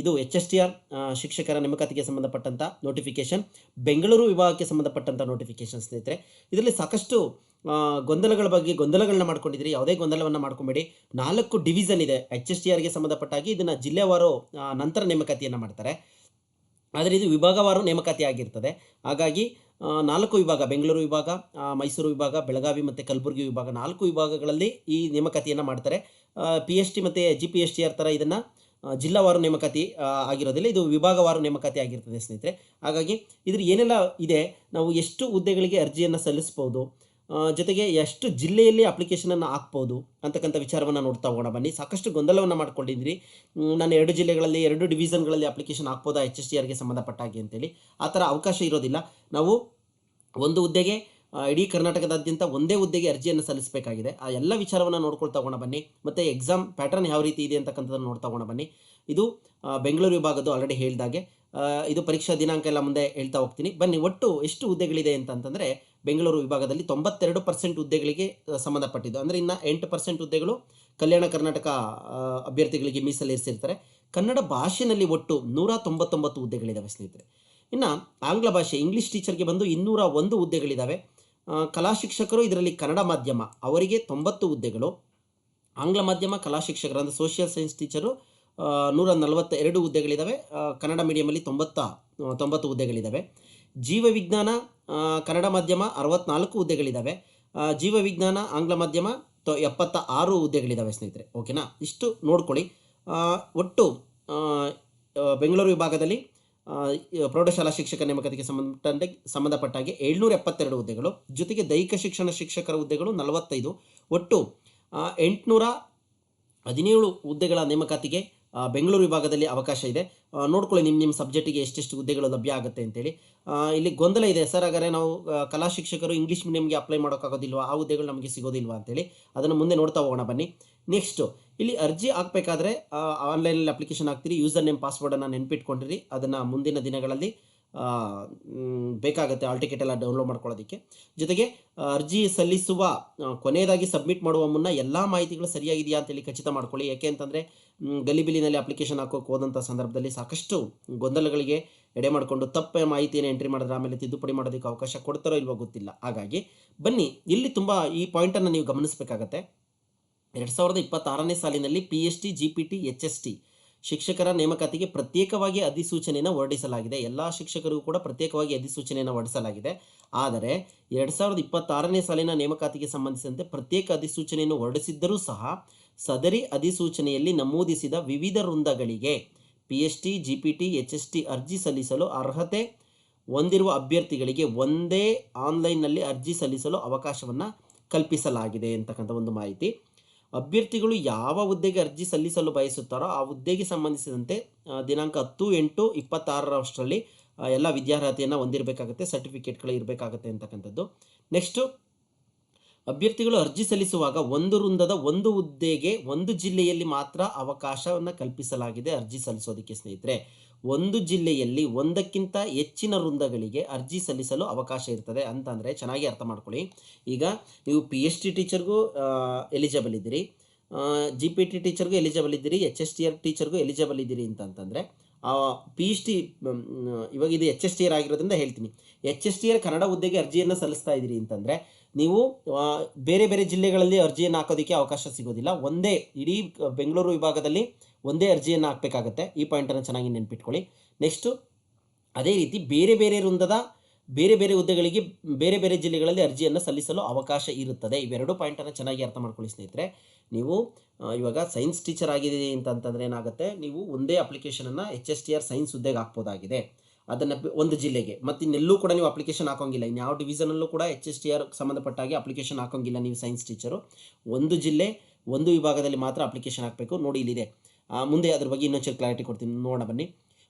ಇದು HSTR ಶಿಕ್ಷಕರ ನೇಮಕಾತಿಗೆ ಸಂಬಂಧಪಟ್ಟಂಥ ನೋಟಿಫಿಕೇಷನ್, ಬೆಂಗಳೂರು ವಿಭಾಗಕ್ಕೆ ಸಂಬಂಧಪಟ್ಟಂಥ ನೋಟಿಫಿಕೇಷನ್ ಸ್ನೇಹಿತರೆ. ಇದರಲ್ಲಿ ಸಾಕಷ್ಟು ಗೊಂದಲಗಳ ಬಗ್ಗೆ ಗೊಂದಲಗಳನ್ನ ಮಾಡ್ಕೊಂಡಿದ್ದೀರಿ. ಯಾವುದೇ ಗೊಂದಲವನ್ನು ಮಾಡ್ಕೊಬೇಡಿ. 4 ಡಿವಿಷನ್ ಇದೆ HSTRಗೆ ಸಂಬಂಧಪಟ್ಟಾಗಿ. ಇದನ್ನು ಜಿಲ್ಲೆವಾರು ನಂತರ ನೇಮಕಾತಿಯನ್ನು ಮಾಡ್ತಾರೆ. ಆದರೆ ಇದು ವಿಭಾಗವಾರು ನೇಮಕಾತಿ ಆಗಿರ್ತದೆ. ಹಾಗಾಗಿ 4 ವಿಭಾಗ, ಬೆಂಗಳೂರು ವಿಭಾಗ, ಮೈಸೂರು ವಿಭಾಗ, ಬೆಳಗಾವಿ ಮತ್ತು ಕಲಬುರಗಿ ವಿಭಾಗ, 4 ವಿಭಾಗಗಳಲ್ಲಿ ಈ ನೇಮಕಾತಿಯನ್ನು ಮಾಡ್ತಾರೆ. PST ಮತ್ತು GPSTR ಥರ ಇದನ್ನು ಜಿಲ್ಲಾವಾರು ನೇಮಕಾತಿ ಆಗಿರೋದಿಲ್ಲ. ಇದು ವಿಭಾಗವಾರು ನೇಮಕಾತಿ ಆಗಿರ್ತದೆ ಸ್ನೇಹಿತರೆ. ಹಾಗಾಗಿ ಇದ್ರ ಏನೆಲ್ಲ ಇದೆ, ನಾವು ಎಷ್ಟು ಹುದ್ದೆಗಳಿಗೆ ಅರ್ಜಿಯನ್ನು ಸಲ್ಲಿಸ್ಬೋದು, ಜೊತೆಗೆ ಎಷ್ಟು ಜಿಲ್ಲೆಯಲ್ಲಿ ಅಪ್ಲಿಕೇಶನನ್ನು ಹಾಕ್ಬೋದು ಅಂತಕ್ಕಂಥ ವಿಚಾರವನ್ನು ನೋಡ್ತಾ ಹೋಗೋಣ ಬನ್ನಿ. ಸಾಕಷ್ಟು ಗೊಂದಲವನ್ನು ಮಾಡ್ಕೊಂಡಿದ್ದೀರಿ. ನಾನು 2 ಜಿಲ್ಲೆಗಳಲ್ಲಿ 2 ಡಿವಿಷನ್ಗಳಲ್ಲಿ ಅಪ್ಲಿಕೇಶನ್ ಹಾಕ್ಬೋದಾ HSTRಗೆ ಸಂಬಂಧಪಟ್ಟ ಹಾಗೆ ಅಂತೇಳಿ. ಆ ಥರ ಅವಕಾಶ ಇರೋದಿಲ್ಲ. ನಾವು ಒಂದು ಹುದ್ದೆಗೆ ಇಡೀ ಕರ್ನಾಟಕದಾದ್ಯಂತ ಒಂದೇ ಹುದ್ದೆಗೆ ಅರ್ಜಿಯನ್ನು ಸಲ್ಲಿಸಬೇಕಾಗಿದೆ. ಆ ಎಲ್ಲ ವಿಚಾರವನ್ನು ನೋಡ್ಕೊಳ್ತಾ ಹೋಗೋಣ ಬನ್ನಿ. ಮತ್ತು ಎಕ್ಸಾಮ್ ಪ್ಯಾಟರ್ನ್ ಯಾವ ರೀತಿ ಇದೆ ಅಂತಕ್ಕಂಥದ್ದನ್ನು ನೋಡ್ತಾ ಹೋಗೋಣ ಬನ್ನಿ. ಇದು ಬೆಂಗಳೂರು ವಿಭಾಗದ್ದು ಆಲ್ರೆಡಿ ಹೇಳಿದಾಗೆ. ಇದು ಪರೀಕ್ಷಾ ದಿನಾಂಕ ಎಲ್ಲ ಮುಂದೆ ಹೇಳ್ತಾ ಹೋಗ್ತೀನಿ ಬನ್ನಿ. ಒಟ್ಟು ಎಷ್ಟು ಹುದ್ದೆಗಳಿದೆ ಅಂತಂತಂದರೆ, ಬೆಂಗಳೂರು ವಿಭಾಗದಲ್ಲಿ 92% ಹುದ್ದೆಗಳಿಗೆ ಸಂಬಂಧಪಟ್ಟಿದ್ದು. ಅಂದರೆ ಇನ್ನು 8% ಹುದ್ದೆಗಳು ಕಲ್ಯಾಣ ಕರ್ನಾಟಕ ಅಭ್ಯರ್ಥಿಗಳಿಗೆ ಮೀಸಲಿರಿಸಿರ್ತಾರೆ. ಕನ್ನಡ ಭಾಷೆಯಲ್ಲಿ ಒಟ್ಟು 199 ಹುದ್ದೆಗಳಿದ್ದಾವೆ ಸ್ನೇಹಿತರೆ. ಇನ್ನು ಆಂಗ್ಲ ಭಾಷೆ ಇಂಗ್ಲೀಷ್ ಟೀಚರ್ಗೆ ಬಂದು 201 ಹುದ್ದೆಗಳಿದ್ದಾವೆ. ಕಲಾ ಶಿಕ್ಷಕರು ಇದರಲ್ಲಿ ಕನ್ನಡ ಮಾಧ್ಯಮ ಅವರಿಗೆ 90 ಹುದ್ದೆಗಳು. ಆಂಗ್ಲ ಮಾಧ್ಯಮ ಕಲಾ ಶಿಕ್ಷಕರು ಅಂದರೆ ಸೋಷಿಯಲ್ ಸೈನ್ಸ್ ಟೀಚರು 142 ಹುದ್ದೆಗಳಿದ್ದಾವೆ. ಕನ್ನಡ ಮೀಡಿಯಮಲ್ಲಿ 90 ಹುದ್ದೆಗಳಿದ್ದಾವೆ. ಜೀವ ವಿಜ್ಞಾನ ಕನ್ನಡ ಮಾಧ್ಯಮ 64 ಹುದ್ದೆಗಳಿದ್ದಾವೆ. ಜೀವ ವಿಜ್ಞಾನ ಆಂಗ್ಲ ಮಾಧ್ಯಮ 76 ಹುದ್ದೆಗಳಿದ್ದಾವೆ ಸ್ನೇಹಿತರೆ. ಓಕೆನಾ, ಇಷ್ಟು ನೋಡ್ಕೊಳ್ಳಿ. ಒಟ್ಟು ಬೆಂಗಳೂರು ವಿಭಾಗದಲ್ಲಿ ಪ್ರೌಢಶಾಲಾ ಶಿಕ್ಷಕ ನೇಮಕಾತಿಗೆ ಸಂಬಂಧಪಟ್ಟಾಗೆ 772 ಹುದ್ದೆಗಳು, ಜೊತೆಗೆ ದೈಹಿಕ ಶಿಕ್ಷಣ ಶಿಕ್ಷಕರ ಹುದ್ದೆಗಳು 45. ಒಟ್ಟು 817 ಹುದ್ದೆಗಳ ನೇಮಕಾತಿಗೆ ಬೆಂಗಳೂರು ವಿಭಾಗದಲ್ಲಿ ಅವಕಾಶ ಇದೆ. ನೋಡ್ಕೊಳ್ಳಿ ನಿಮ್ಮ ಸಬ್ಜೆಕ್ಟಿಗೆ ಎಷ್ಟೆಷ್ಟು ಹುದ್ದೆಗಳು ಲಭ್ಯ ಆಗುತ್ತೆ ಅಂತೇಳಿ. ಇಲ್ಲಿ ಗೊಂದಲ ಇದೆ, ಸರ್ ಹಾಗಾದರೆ ನಾವು ಕಲಾ ಶಿಕ್ಷಕರು ಇಂಗ್ಲೀಷ್ ಮೀಡಿಯಮ್ಗೆ ಅಪ್ಲೈ ಮಾಡೋಕ್ಕಾಗೋದಿಲ್ವಾ, ಆ ಹುದ್ದೆಗಳು ನಮಗೆ ಸಿಗೋದಿಲ್ವಾ ಅಂತೇಳಿ. ಅದನ್ನು ಮುಂದೆ ನೋಡ್ತಾ ಹೋಗೋಣ ಬನ್ನಿ. ನೆಕ್ಸ್ಟು ಇಲ್ಲಿ ಅರ್ಜಿ ಹಾಕಬೇಕಾದ್ರೆ ಆನ್ಲೈನಲ್ಲಿ ಅಪ್ಲಿಕೇಶನ್ ಹಾಕ್ತೀರಿ. ಯೂಸರ್ ನೇಮ್ ಪಾಸ್ವರ್ಡನ್ನು ನೆನ್ಪಿಟ್ಕೊಂಡಿರಿ. ಅದನ್ನು ಮುಂದಿನ ದಿನಗಳಲ್ಲಿ ಬೇಕಾಗುತ್ತೆ ಆಲ್ ಟಿಕೆಟ್ ಎಲ್ಲ ಡೌನ್ಲೋಡ್ ಮಾಡ್ಕೊಳ್ಳೋದಕ್ಕೆ. ಜೊತೆಗೆ ಅರ್ಜಿ ಸಲ್ಲಿಸುವ ಕೊನೆಯದಾಗಿ ಸಬ್ಮಿಟ್ ಮಾಡುವ ಮುನ್ನ ಎಲ್ಲ ಮಾಹಿತಿಗಳು ಸರಿಯಾಗಿದೆಯಾ ಅಂತೇಳಿ ಖಚಿತ ಮಾಡ್ಕೊಳ್ಳಿ. ಯಾಕೆ ಅಂತಂದರೆ ಗಲಿಬಿಲಿನಲ್ಲಿ ಅಪ್ಲಿಕೇಶನ್ ಹಾಕೋಕೆ ಹೋದಂಥ ಸಂದರ್ಭದಲ್ಲಿ ಸಾಕಷ್ಟು ಗೊಂದಲಗಳಿಗೆ ಎಡೆ ಮಾಡಿಕೊಂಡು ತಪ್ಪು ಮಾಹಿತಿಯನ್ನು ಎಂಟ್ರಿ ಮಾಡಿದ್ರೆ ಆಮೇಲೆ ತಿದ್ದುಪಡಿ ಮಾಡೋದಕ್ಕೆ ಅವಕಾಶ ಕೊಡ್ತಾರೋ ಇಲ್ವೋ ಗೊತ್ತಿಲ್ಲ. ಹಾಗಾಗಿ ಬನ್ನಿ, ಇಲ್ಲಿ ತುಂಬ ಈ ಪಾಯಿಂಟನ್ನು ನೀವು ಗಮನಿಸಬೇಕಾಗತ್ತೆ. 2026ನೇ ಸಾಲಿನಲ್ಲಿ PST, GPT, HST ಶಿಕ್ಷಕರ ನೇಮಕಾತಿಗೆ ಪ್ರತ್ಯೇಕವಾಗಿ ಅಧಿಸೂಚನೆಯನ್ನು ಹೊರಡಿಸಲಾಗಿದೆ. ಎಲ್ಲ ಶಿಕ್ಷಕರಿಗೂ ಕೂಡ ಪ್ರತ್ಯೇಕವಾಗಿ ಅಧಿಸೂಚನೆಯನ್ನು ಹೊರಡಿಸಲಾಗಿದೆ. ಆದರೆ 2026ನೇ ಸಾಲಿನ ನೇಮಕಾತಿಗೆ ಸಂಬಂಧಿಸಿದಂತೆ ಪ್ರತ್ಯೇಕ ಅಧಿಸೂಚನೆಯನ್ನು ಹೊರಡಿಸಿದ್ದರೂ ಸಹ ಸದರಿ ಅಧಿಸೂಚನೆಯಲ್ಲಿ ನಮೂದಿಸಿದ ವಿವಿಧ ವೃಂದಗಳಿಗೆ PST, GPT, HST ಅರ್ಜಿ ಸಲ್ಲಿಸಲು ಅರ್ಹತೆ ಹೊಂದಿರುವ ಅಭ್ಯರ್ಥಿಗಳಿಗೆ ಒಂದೇ ಆನ್ಲೈನ್ನಲ್ಲಿ ಅರ್ಜಿ ಸಲ್ಲಿಸಲು ಅವಕಾಶವನ್ನು ಕಲ್ಪಿಸಲಾಗಿದೆ ಅಂತಕ್ಕಂಥ ಒಂದು ಮಾಹಿತಿ. ಅಭ್ಯರ್ಥಿಗಳು ಯಾವ ಹುದ್ದೆಗೆ ಅರ್ಜಿ ಸಲ್ಲಿಸಲು ಬಯಸುತ್ತಾರೋ ಆ ಹುದ್ದೆಗೆ ಸಂಬಂಧಿಸಿದಂತೆ ದಿನಾಂಕ 10/8/26 ಎಲ್ಲ ವಿದ್ಯಾರ್ಹತೆಯನ್ನು ಹೊಂದಿರಬೇಕಾಗುತ್ತೆ, ಸರ್ಟಿಫಿಕೇಟ್ಗಳು ಇರಬೇಕಾಗುತ್ತೆ ಅಂತಕ್ಕಂಥದ್ದು. ನೆಕ್ಸ್ಟು, ಅಭ್ಯರ್ಥಿಗಳು ಅರ್ಜಿ ಸಲ್ಲಿಸುವಾಗ ಒಂದು ವೃಂದದ ಒಂದು ಹುದ್ದೆಗೆ ಒಂದು ಜಿಲ್ಲೆಯಲ್ಲಿ ಮಾತ್ರ ಅವಕಾಶವನ್ನು ಕಲ್ಪಿಸಲಾಗಿದೆ ಅರ್ಜಿ ಸಲ್ಲಿಸೋದಕ್ಕೆ ಸ್ನೇಹಿತರೆ. ಒಂದು ಜಿಲ್ಲೆಯಲ್ಲಿ ಒಂದಕ್ಕಿಂತ ಹೆಚ್ಚಿನ ವೃಂದಗಳಿಗೆ ಅರ್ಜಿ ಸಲ್ಲಿಸಲು ಅವಕಾಶ ಇರ್ತದೆ ಅಂತಂದರೆ ಚೆನ್ನಾಗಿ ಅರ್ಥ ಮಾಡ್ಕೊಳ್ಳಿ. ಈಗ ನೀವು PST ಟೀಚರ್ಗೂ ಎಲಿಜಿಬಲ್ ಇದ್ದೀರಿ, GPT ಟೀಚರ್ಗೂ ಎಲಿಜಿಬಲ್ ಇದ್ದೀರಿ, HSTR ಟೀಚರ್ಗೂ ಎಲಿಜಿಬಲ್ ಇದ್ದೀರಿ ಅಂತಂತಂದರೆ PST ಇವಾಗ ಇದು HSTR ಆಗಿರೋದ್ರಿಂದ ಹೇಳ್ತೀನಿ. HSTR ಕನ್ನಡ ಹುದ್ದೆಗೆ ಅರ್ಜಿಯನ್ನು ಸಲ್ಲಿಸ್ತಾ ಇದ್ದೀರಿ ಅಂತಂದರೆ ನೀವು ಬೇರೆ ಬೇರೆ ಜಿಲ್ಲೆಗಳಲ್ಲಿ ಅರ್ಜಿಯನ್ನು ಹಾಕೋದಕ್ಕೆ ಅವಕಾಶ ಸಿಗೋದಿಲ್ಲ. ಒಂದೇ ಇಡೀ ಬೆಂಗಳೂರು ವಿಭಾಗದಲ್ಲಿ ಒಂದೇ ಅರ್ಜಿಯನ್ನು ಹಾಕಬೇಕಾಗತ್ತೆ. ಈ ಪಾಯಿಂಟನ್ನು ಚೆನ್ನಾಗಿ ನೆನ್ಪಿಟ್ಕೊಳ್ಳಿ. ನೆಕ್ಸ್ಟು, ಅದೇ ರೀತಿ ಬೇರೆ ಬೇರೆ ವೃಂದದ ಬೇರೆ ಬೇರೆ ಹುದ್ದೆಗಳಿಗೆ ಬೇರೆ ಬೇರೆ ಜಿಲ್ಲೆಗಳಲ್ಲಿ ಅರ್ಜಿಯನ್ನು ಸಲ್ಲಿಸಲು ಅವಕಾಶ ಇರುತ್ತದೆ. ಇವೆರಡು ಪಾಯಿಂಟನ್ನು ಚೆನ್ನಾಗಿ ಅರ್ಥ ಮಾಡ್ಕೊಳ್ಳಿ ಸ್ನೇಹಿತರೆ. ನೀವು ಇವಾಗ ಸೈನ್ಸ್ ಟೀಚರ್ ಆಗಿದೆ ಅಂತಂತಂದರೆ ಏನಾಗುತ್ತೆ, ನೀವು ಒಂದೇ ಅಪ್ಲಿಕೇಶನನ್ನು HSTR ಸೈನ್ಸ್ ಹುದ್ದೆಗೆ ಹಾಕ್ಬೋದಾಗಿದೆ. ಅದನ್ನು ಒಂದು ಜಿಲ್ಲೆಗೆ ಮತ್ತು ಇನ್ನೆಲ್ಲೂ ಕೂಡ ನೀವು ಅಪ್ಲಿಕೇಶನ್ ಹಾಕೋಂಗಿಲ್ಲ. ಇನ್ಯಾವ ಡಿವಿಷನಲ್ಲೂ ಕೂಡ HSTR ಸಂಬಂಧಪಟ್ಟಾಗೆ ಅಪ್ಲಿಕೇಶನ್ ಹಾಕೋಂಗಿಲ್ಲ ನೀವು ಸೈನ್ಸ್ ಟೀಚರು. ಒಂದು ಜಿಲ್ಲೆ ಒಂದು ವಿಭಾಗದಲ್ಲಿ ಮಾತ್ರ ಅಪ್ಲಿಕೇಶನ್ ಹಾಕಬೇಕು. ನೋಡಿ ಇಲ್ಲಿದೆ, ಮುಂದೆ ಅದ್ರ ಬಗ್ಗೆ ಇನ್ನೊಂದು ಕ್ಲಾರಿಟಿ ಕೊಡ್ತೀನಿ, ನೋಡೋಣ ಬನ್ನಿ.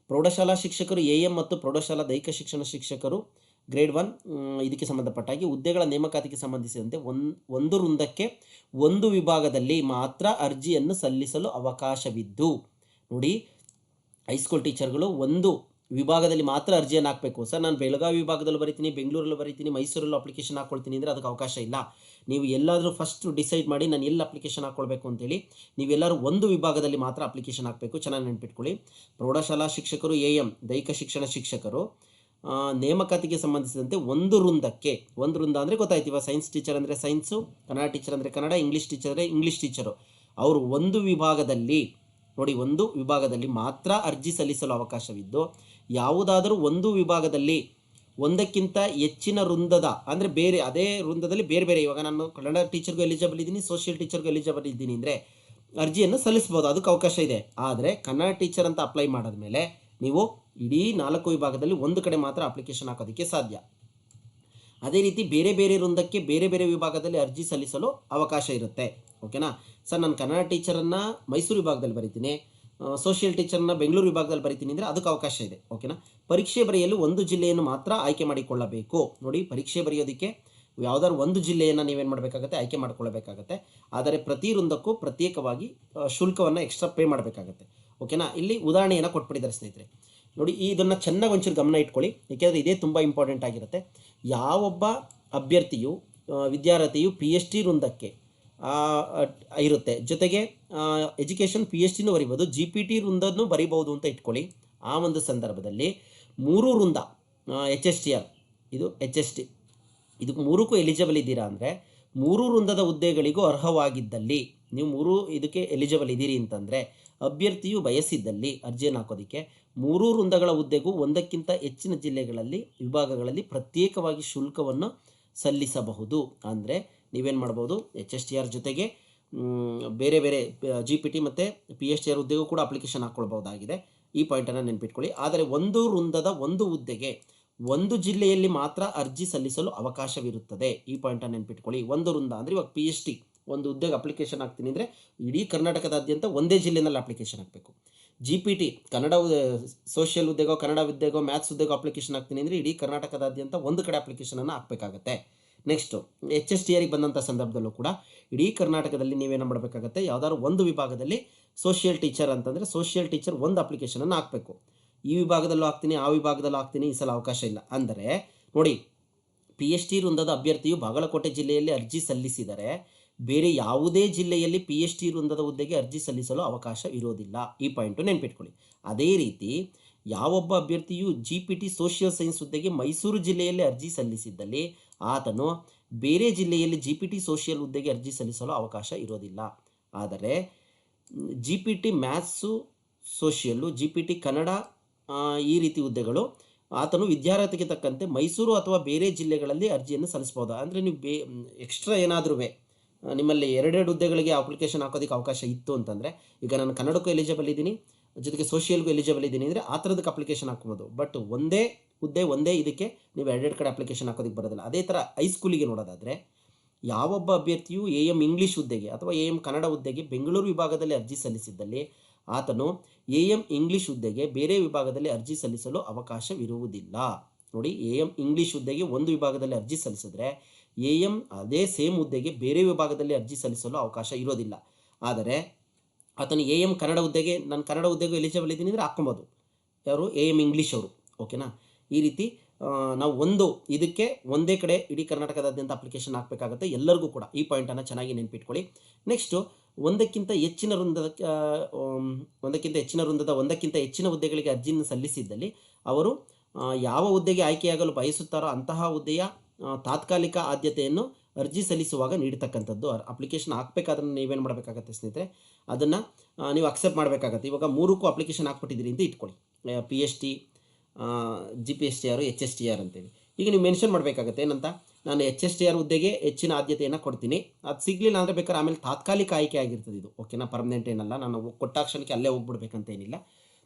ಪ್ರೌಢಶಾಲಾ ಶಿಕ್ಷಕರು AM ಮತ್ತು ಪ್ರೌಢಶಾಲಾ ದೈಹಿಕ ಶಿಕ್ಷಣ ಶಿಕ್ಷಕರು ಗ್ರೇಡ್ 1 ಇದಕ್ಕೆ ಸಂಬಂಧಪಟ್ಟಾಗಿ ಹುದ್ದೆಗಳ ನೇಮಕಾತಿಗೆ ಸಂಬಂಧಿಸಿದಂತೆ ಒಂದು ವೃಂದಕ್ಕೆ ಒಂದು ವಿಭಾಗದಲ್ಲಿ ಮಾತ್ರ ಅರ್ಜಿಯನ್ನು ಸಲ್ಲಿಸಲು ಅವಕಾಶವಿದ್ದು, ನೋಡಿ ಹೈಸ್ಕೂಲ್ ಟೀಚರ್ಗಳು ಒಂದು ವಿಭಾಗದಲ್ಲಿ ಮಾತ್ರ ಅರ್ಜಿಯನ್ನು ಹಾಕಬೇಕು. ಸರ್ ನಾನು ಬೆಳಗಾವಿ ವಿಭಾಗದಲ್ಲೂ ಬರಿತೀನಿ, ಬೆಂಗಳೂರಲ್ಲೂ ಬರಿತೀನಿ, ಮೈಸೂರಲ್ಲೂ ಅಪ್ಲಿಕೇಶನ್ ಹಾಕ್ಕೊಳ್ತೀನಿ ಅಂದರೆ ಅದಕ್ಕೆ ಅವಕಾಶ ಇಲ್ಲ. ನೀವು ಎಲ್ಲಾದರೂ ಫಸ್ಟ್ ಡಿಸೈಡ್ ಮಾಡಿ ನಾನು ಎಲ್ಲಿ ಅಪ್ಲಿಕೇಶನ್ ಹಾಕ್ಕೊಳ್ಬೇಕು ಅಂತೇಳಿ. ನೀವೆಲ್ಲರೂ ಒಂದು ವಿಭಾಗದಲ್ಲಿ ಮಾತ್ರ ಅಪ್ಲಿಕೇಶನ್ ಹಾಕಬೇಕು. ಚೆನ್ನಾಗಿ ನೆನ್ಪಿಟ್ಕೊಳ್ಳಿ. ಪ್ರೌಢಶಾಲಾ ಶಿಕ್ಷಕರು, AM ದೈಹಿಕ ಶಿಕ್ಷಣ ಶಿಕ್ಷಕರು ನೇಮಕಾತಿಗೆ ಸಂಬಂಧಿಸಿದಂತೆ ಒಂದು ವೃಂದಕ್ಕೆ, ಒಂದು ವೃಂದ ಅಂದರೆ ಗೊತ್ತಾಯ್ತು. ಇವಾಗ ಸೈನ್ಸ್ ಟೀಚರ್ ಅಂದರೆ ಸೈನ್ಸು, ಕನ್ನಡ ಟೀಚರ್ ಅಂದರೆ ಕನ್ನಡ, ಇಂಗ್ಲೀಷ್ ಟೀಚರ್ ಅಂದರೆ ಇಂಗ್ಲೀಷ್ ಟೀಚರು, ಅವರು ಒಂದು ವಿಭಾಗದಲ್ಲಿ ನೋಡಿ, ಒಂದು ವಿಭಾಗದಲ್ಲಿ ಮಾತ್ರ ಅರ್ಜಿ ಸಲ್ಲಿಸಲು ಅವಕಾಶವಿದ್ದು, ಯಾವುದಾದರೂ ಒಂದು ವಿಭಾಗದಲ್ಲಿ ಒಂದಕ್ಕಿಂತ ಹೆಚ್ಚಿನ ವೃಂದದ ಅಂದರೆ ಬೇರೆ ಅದೇ ವೃಂದದಲ್ಲಿ ಬೇರೆ ಬೇರೆ, ಇವಾಗ ನಾನು ಕನ್ನಡ ಟೀಚರ್ಗೂ ಎಲಿಜಿಬಲ್ ಇದ್ದೀನಿ, ಸೋಷಿಯಲ್ ಟೀಚರ್ಗೂ ಎಲಿಜಿಬಲ್ ಇದ್ದೀನಿ ಅಂದರೆ ಅರ್ಜಿಯನ್ನು ಸಲ್ಲಿಸ್ಬೋದು, ಅದಕ್ಕೆ ಅವಕಾಶ ಇದೆ. ಆದರೆ ಕನ್ನಡ ಟೀಚರ್ ಅಂತ ಅಪ್ಲೈ ಮಾಡಿದ್ಮೇಲೆ ನೀವು ಇಡೀ 4 ವಿಭಾಗದಲ್ಲಿ ಒಂದು ಕಡೆ ಮಾತ್ರ ಅಪ್ಲಿಕೇಶನ್ ಹಾಕೋದಕ್ಕೆ ಸಾಧ್ಯ. ಅದೇ ರೀತಿ ಬೇರೆ ಬೇರೆ ವೃಂದಕ್ಕೆ ಬೇರೆ ಬೇರೆ ವಿಭಾಗದಲ್ಲಿ ಅರ್ಜಿ ಸಲ್ಲಿಸಲು ಅವಕಾಶ ಇರುತ್ತೆ. ಓಕೆನಾ ಸರ್, ನಾನು ಕನ್ನಡ ಟೀಚರನ್ನು ಮೈಸೂರು ವಿಭಾಗದಲ್ಲಿ ಬರಿತೀನಿ, ಸೋಷಿಯಲ್ ಟೀಚರ್ನ ಬೆಂಗಳೂರು ವಿಭಾಗದಲ್ಲಿ ಬರಿತೀನಿ ಅಂದರೆ ಅದಕ್ಕೆ ಅವಕಾಶ ಇದೆ. ಓಕೆನಾ, ಪರೀಕ್ಷೆ ಬರೆಯಲು ಒಂದು ಜಿಲ್ಲೆಯನ್ನು ಮಾತ್ರ ಆಯ್ಕೆ ಮಾಡಿಕೊಳ್ಳಬೇಕು. ನೋಡಿ, ಪರೀಕ್ಷೆ ಬರೆಯೋದಕ್ಕೆ ಯಾವುದಾದ್ರು ಒಂದು ಜಿಲ್ಲೆಯನ್ನು ನೀವೇನು ಮಾಡಬೇಕಾಗತ್ತೆ, ಆಯ್ಕೆ ಮಾಡಿಕೊಳ್ಳಬೇಕಾಗತ್ತೆ. ಆದರೆ ಪ್ರತಿ ವೃಂದಕ್ಕೂ ಪ್ರತ್ಯೇಕವಾಗಿ ಶುಲ್ಕವನ್ನು ಎಕ್ಸ್ಟ್ರಾ ಪೇ ಮಾಡಬೇಕಾಗತ್ತೆ. ಓಕೆನಾ, ಇಲ್ಲಿ ಉದಾಹರಣೆಯನ್ನು ಕೊಟ್ಬಿಟ್ಟಿದ್ದಾರೆ ಸ್ನೇಹಿತರೆ. ನೋಡಿ, ಇದನ್ನು ಚೆನ್ನಾಗಿ ಒಂಚೂರು ಗಮನ ಇಟ್ಕೊಳ್ಳಿ, ಏಕೆಂದರೆ ಇದೇ ತುಂಬ ಇಂಪಾರ್ಟೆಂಟ್ ಆಗಿರುತ್ತೆ. ಯಾವೊಬ್ಬ ಅಭ್ಯರ್ಥಿಯು ವಿದ್ಯಾರ್ಥಿಯು PhD ವೃಂದಕ್ಕೆ ಇರುತ್ತೆ, ಜೊತೆಗೆ ಎಜುಕೇಷನ್ PhDನೂ ಬರಿಬೋದು, GPT ವೃಂದನೂ ಬರಿಬೋದು ಅಂತ ಇಟ್ಕೊಳ್ಳಿ. ಆ ಒಂದು ಸಂದರ್ಭದಲ್ಲಿ 3 ವೃಂದ HSTR, ಇದು HST, ಇದಕ್ಕೆ 3ಕ್ಕೂ ಎಲಿಜಿಬಲ್ ಇದ್ದೀರಾ ಅಂದರೆ 3 ವೃಂದದ ಹುದ್ದೆಗಳಿಗೂ ಅರ್ಹವಾಗಿದ್ದಲ್ಲಿ, ನೀವು 3 ಇದಕ್ಕೆ ಎಲಿಜಿಬಲ್ ಇದ್ದೀರಿ ಅಂತಂದರೆ ಅಭ್ಯರ್ಥಿಯು ಬಯಸಿದ್ದಲ್ಲಿ ಅರ್ಜಿಯನ್ನು ಹಾಕೋದಕ್ಕೆ 3 ವೃಂದಗಳ ಹುದ್ದೆಗೂ ಒಂದಕ್ಕಿಂತ ಹೆಚ್ಚಿನ ಜಿಲ್ಲೆಗಳಲ್ಲಿ ವಿಭಾಗಗಳಲ್ಲಿ ಪ್ರತ್ಯೇಕವಾಗಿ ಶುಲ್ಕವನ್ನು ಸಲ್ಲಿಸಬಹುದು. ಅಂದರೆ ನೀವೇನು ಮಾಡ್ಬೋದು, HSTR ಜೊತೆಗೆ ಬೇರೆ ಬೇರೆ GPT ಮತ್ತು PhDR ಹುದ್ದೆಗೂ ಕೂಡ ಅಪ್ಲಿಕೇಶನ್ ಹಾಕ್ಕೊಳ್ಬಹುದಾಗಿದೆ. ಈ ಪಾಯಿಂಟನ್ನು ನೆನಪಿಟ್ಕೊಳ್ಳಿ. ಆದರೆ ಒಂದು ವೃಂದದ ಒಂದು ಹುದ್ದೆಗೆ ಒಂದು ಜಿಲ್ಲೆಯಲ್ಲಿ ಮಾತ್ರ ಅರ್ಜಿ ಸಲ್ಲಿಸಲು ಅವಕಾಶವಿರುತ್ತದೆ. ಈ ಪಾಯಿಂಟನ್ನು ನೆನಪಿಟ್ಕೊಳ್ಳಿ. ಒಂದು ವೃಂದ ಅಂದರೆ ಇವಾಗ PhD ಒಂದು ಹುದ್ದೆಗೆ ಅಪ್ಲಿಕೇಶನ್ ಹಾಕ್ತೀನಿ ಅಂದರೆ ಇಡೀ ಕರ್ನಾಟಕದಾದ್ಯಂತ ಒಂದೇ ಜಿಲ್ಲೆಯಲ್ಲಿ ಅಪ್ಲಿಕೇಶನ್ ಹಾಕಬೇಕು. GPT ಕನ್ನಡ ಸೋಷಿಯಲ್ ಹುದ್ದೆಗೋ, ಕನ್ನಡ ಹುದ್ದೆಗೋ, ಮ್ಯಾಥ್ಸ್ ಹುದ್ದೆಗೋ ಅಪ್ಲಿಕೇಶನ್ ಹಾಕ್ತೀನಿ ಅಂದರೆ ಇಡೀ ಕರ್ನಾಟಕದಾದ್ಯಂತ ಒಂದು ಕಡೆ ಅಪ್ಲಿಕೇಶನನ್ನು ಹಾಕಬೇಕಾಗತ್ತೆ. ನೆಕ್ಸ್ಟು HSTRಗೆ ಬಂದಂಥ ಸಂದರ್ಭದಲ್ಲೂ ಕೂಡ ಇಡೀ ಕರ್ನಾಟಕದಲ್ಲಿ ನೀವೇನು ಮಾಡಬೇಕಾಗತ್ತೆ, ಯಾವುದಾದ್ರು ಒಂದು ವಿಭಾಗದಲ್ಲಿ ಸೋಷಿಯಲ್ ಟೀಚರ್ ಅಂತಂದರೆ ಸೋಷಿಯಲ್ ಟೀಚರ್ ಒಂದು ಅಪ್ಲಿಕೇಶನನ್ನು ಹಾಕಬೇಕು. ಈ ವಿಭಾಗದಲ್ಲೂ ಹಾಕ್ತೀನಿ, ಆ ವಿಭಾಗದಲ್ಲೂ ಹಾಕ್ತೀನಿ, ಈ ಸಲ ಅವಕಾಶ ಇಲ್ಲ. ಅಂದರೆ ನೋಡಿ, PhD ವೃಂದದ ಅಭ್ಯರ್ಥಿಯು ಬಾಗಲಕೋಟೆ ಜಿಲ್ಲೆಯಲ್ಲಿ ಅರ್ಜಿ ಸಲ್ಲಿಸಿದರೆ ಬೇರೆ ಯಾವುದೇ ಜಿಲ್ಲೆಯಲ್ಲಿ PhD ವೃಂದದ ಹುದ್ದೆಗೆ ಅರ್ಜಿ ಸಲ್ಲಿಸಲು ಅವಕಾಶ ಇರೋದಿಲ್ಲ. ಈ ಪಾಯಿಂಟು ನೆನಪಿಟ್ಕೊಳ್ಳಿ. ಅದೇ ರೀತಿ ಯಾವೊಬ್ಬ ಅಭ್ಯರ್ಥಿಯು GPT ಸೋಷಿಯಲ್ ಸೈನ್ಸ್ ಹುದ್ದೆಗೆ ಮೈಸೂರು ಜಿಲ್ಲೆಯಲ್ಲಿ ಅರ್ಜಿ ಸಲ್ಲಿಸಿದ್ದಲ್ಲಿ ಆತನು ಬೇರೆ ಜಿಲ್ಲೆಯಲ್ಲಿ GPT ಸೋಷಿಯಲ್ ಹುದ್ದೆಗೆ ಅರ್ಜಿ ಸಲ್ಲಿಸಲು ಅವಕಾಶ ಇರೋದಿಲ್ಲ. ಆದರೆ GPT maths social, GPT Kannada ಈ ರೀತಿ ಹುದ್ದೆಗಳು ಆತನು ವಿದ್ಯಾರ್ಥಿಗೆ ತಕ್ಕಂತೆ ಮೈಸೂರು ಅಥವಾ ಬೇರೆ ಜಿಲ್ಲೆಗಳಲ್ಲಿ ಅರ್ಜಿಯನ್ನು ಸಲ್ಲಿಸ್ಬೋದು. ಅಂದರೆ ನೀವು ಎಕ್ಸ್ಟ್ರಾ ಏನಾದರೂ ನಿಮ್ಮಲ್ಲಿ 2 ಹುದ್ದೆಗಳಿಗೆ ಅಪ್ಲಿಕೇಶನ್ ಹಾಕೋದಕ್ಕೆ ಅವಕಾಶ ಇತ್ತು ಅಂತಂದರೆ, ಈಗ ನಾನು ಕನ್ನಡಕ್ಕೂ ಎಲಿಜಿಬಲ್ ಇದ್ದೀನಿ, ಜೊತೆಗೆ ಸೋಷಿಯಲ್ಗೂ ಎಲಿಜಿಬಲ್ ಇದ್ದೀನಿ ಅಂದರೆ ಆ ಥರದಕ್ಕೆ ಅಪ್ಲಿಕೇಶನ್ ಹಾಕ್ಬೋದು. ಬಟ್ ಒಂದೇ ಹುದ್ದೆ ಒಂದೇ ಇದಕ್ಕೆ ನೀವು 2 ಕಡೆ ಅಪ್ಲಿಕೇಶನ್ ಹಾಕೋದಕ್ಕೆ ಬರೋದಿಲ್ಲ. ಅದೇ ಥರ ಹೈಸ್ಕೂಲಿಗೆ ನೋಡೋದಾದರೆ ಯಾವೊಬ್ಬ ಅಭ್ಯರ್ಥಿಯು AM ಇಂಗ್ಲೀಷ್ ಹುದ್ದೆಗೆ ಅಥವಾ AM ಕನ್ನಡ ಹುದ್ದೆಗೆ ಬೆಂಗಳೂರು ವಿಭಾಗದಲ್ಲಿ ಅರ್ಜಿ ಸಲ್ಲಿಸಿದ್ದಲ್ಲಿ ಆತನು AM ಇಂಗ್ಲೀಷ್ ಹುದ್ದೆಗೆ ಬೇರೆ ವಿಭಾಗದಲ್ಲಿ ಅರ್ಜಿ ಸಲ್ಲಿಸಲು ಅವಕಾಶವಿರುವುದಿಲ್ಲ. ನೋಡಿ, AM ಇಂಗ್ಲೀಷ್ ಹುದ್ದೆಗೆ ಒಂದು ವಿಭಾಗದಲ್ಲಿ ಅರ್ಜಿ ಸಲ್ಲಿಸಿದ್ರೆ AM ಅದೇ ಸೇಮ್ ಹುದ್ದೆಗೆ ಬೇರೆ ವಿಭಾಗದಲ್ಲಿ ಅರ್ಜಿ ಸಲ್ಲಿಸಲು ಅವಕಾಶ ಇರೋದಿಲ್ಲ. ಆದರೆ ಆತನು AM ಕನ್ನಡ ಹುದ್ದೆಗೆ, ನಾನು ಕನ್ನಡ ಹುದ್ದೆಗೂ ಎಲಿಜಿಬಲ್ ಇದ್ದೀನಿ ಅಂದರೆ ಹಾಕ್ಕೊಬೋದು. ಯಾರು? AM ಇಂಗ್ಲೀಷ್ ಅವರು. ಓಕೆನಾ, ಈ ರೀತಿ ನಾವು ಒಂದು ಇದಕ್ಕೆ ಒಂದೇ ಕಡೆ ಇಡೀ ಕರ್ನಾಟಕದಾದ್ಯಂತ ಅಪ್ಲಿಕೇಶನ್ ಹಾಕಬೇಕಾಗುತ್ತೆ ಎಲ್ಲರಿಗೂ ಕೂಡ. ಈ ಪಾಯಿಂಟನ್ನು ಚೆನ್ನಾಗಿ ನೆನಪಿಟ್ಕೊಳ್ಳಿ. ನೆಕ್ಸ್ಟು ಒಂದಕ್ಕಿಂತ ಹೆಚ್ಚಿನ ವೃಂದದ ಒಂದಕ್ಕಿಂತ ಹೆಚ್ಚಿನ ಹುದ್ದೆಗಳಿಗೆ ಅರ್ಜಿಯನ್ನು ಸಲ್ಲಿಸಿದ್ದಲ್ಲಿ ಅವರು ಯಾವ ಹುದ್ದೆಗೆ ಆಯ್ಕೆಯಾಗಲು ಬಯಸುತ್ತಾರೋ ಅಂತಹ ಹುದ್ದೆಯ ತಾತ್ಕಾಲಿಕ ಆದ್ಯತೆಯನ್ನು ಅರ್ಜಿ ಸಲ್ಲಿಸುವಾಗ ನೀಡತಕ್ಕಂಥದ್ದು. ಅಪ್ಲಿಕೇಶನ್ ಹಾಕಬೇಕಾದ್ರೆ ನೀವೇನು ಮಾಡಬೇಕಾಗತ್ತೆ ಸ್ನೇಹಿತರೆ, ಅದನ್ನು ನೀವು ಅಕ್ಸೆಪ್ಟ್ ಮಾಡಬೇಕಾಗತ್ತೆ. ಇವಾಗ 3ಕ್ಕೂ ಅಪ್ಲಿಕೇಶನ್ ಹಾಕ್ಬಿಟ್ಟಿದ್ದೀರಿ ಅಂತ ಇಟ್ಕೊಳ್ಳಿ, PhD, GPSTR, HSTR ಅಂತೇಳಿ. ಈಗ ನೀವು ಮೆನ್ಷನ್ ಮಾಡಬೇಕಾಗತ್ತೆ ಏನಂತ, ನಾನು HSTR ಹುದ್ದೆಗೆ ಹೆಚ್ಚಿನ ಆದ್ಯತೆಯನ್ನು ಕೊಡ್ತೀನಿ, ಅದು ಸಿಗಲಿಲ್ಲ ಅಂದರೆ ಬೇಕಾದ್ರೆ ಆಮೇಲೆ ತಾತ್ಕಾಲಿಕ ಆಯ್ಕೆ ಆಗಿರ್ತದೆ ಇದು. ಓಕೆನಾ, ಪರ್ಮನೆಂಟ್ ಏನಲ್ಲ, ನಾನು ಕೊಟ್ಟಾಕ್ಷಣಕ್ಕೆ ಅಲ್ಲೇ ಹೋಗ್ಬಿಡ್ಬೇಕಂತ ಏನಿಲ್ಲ,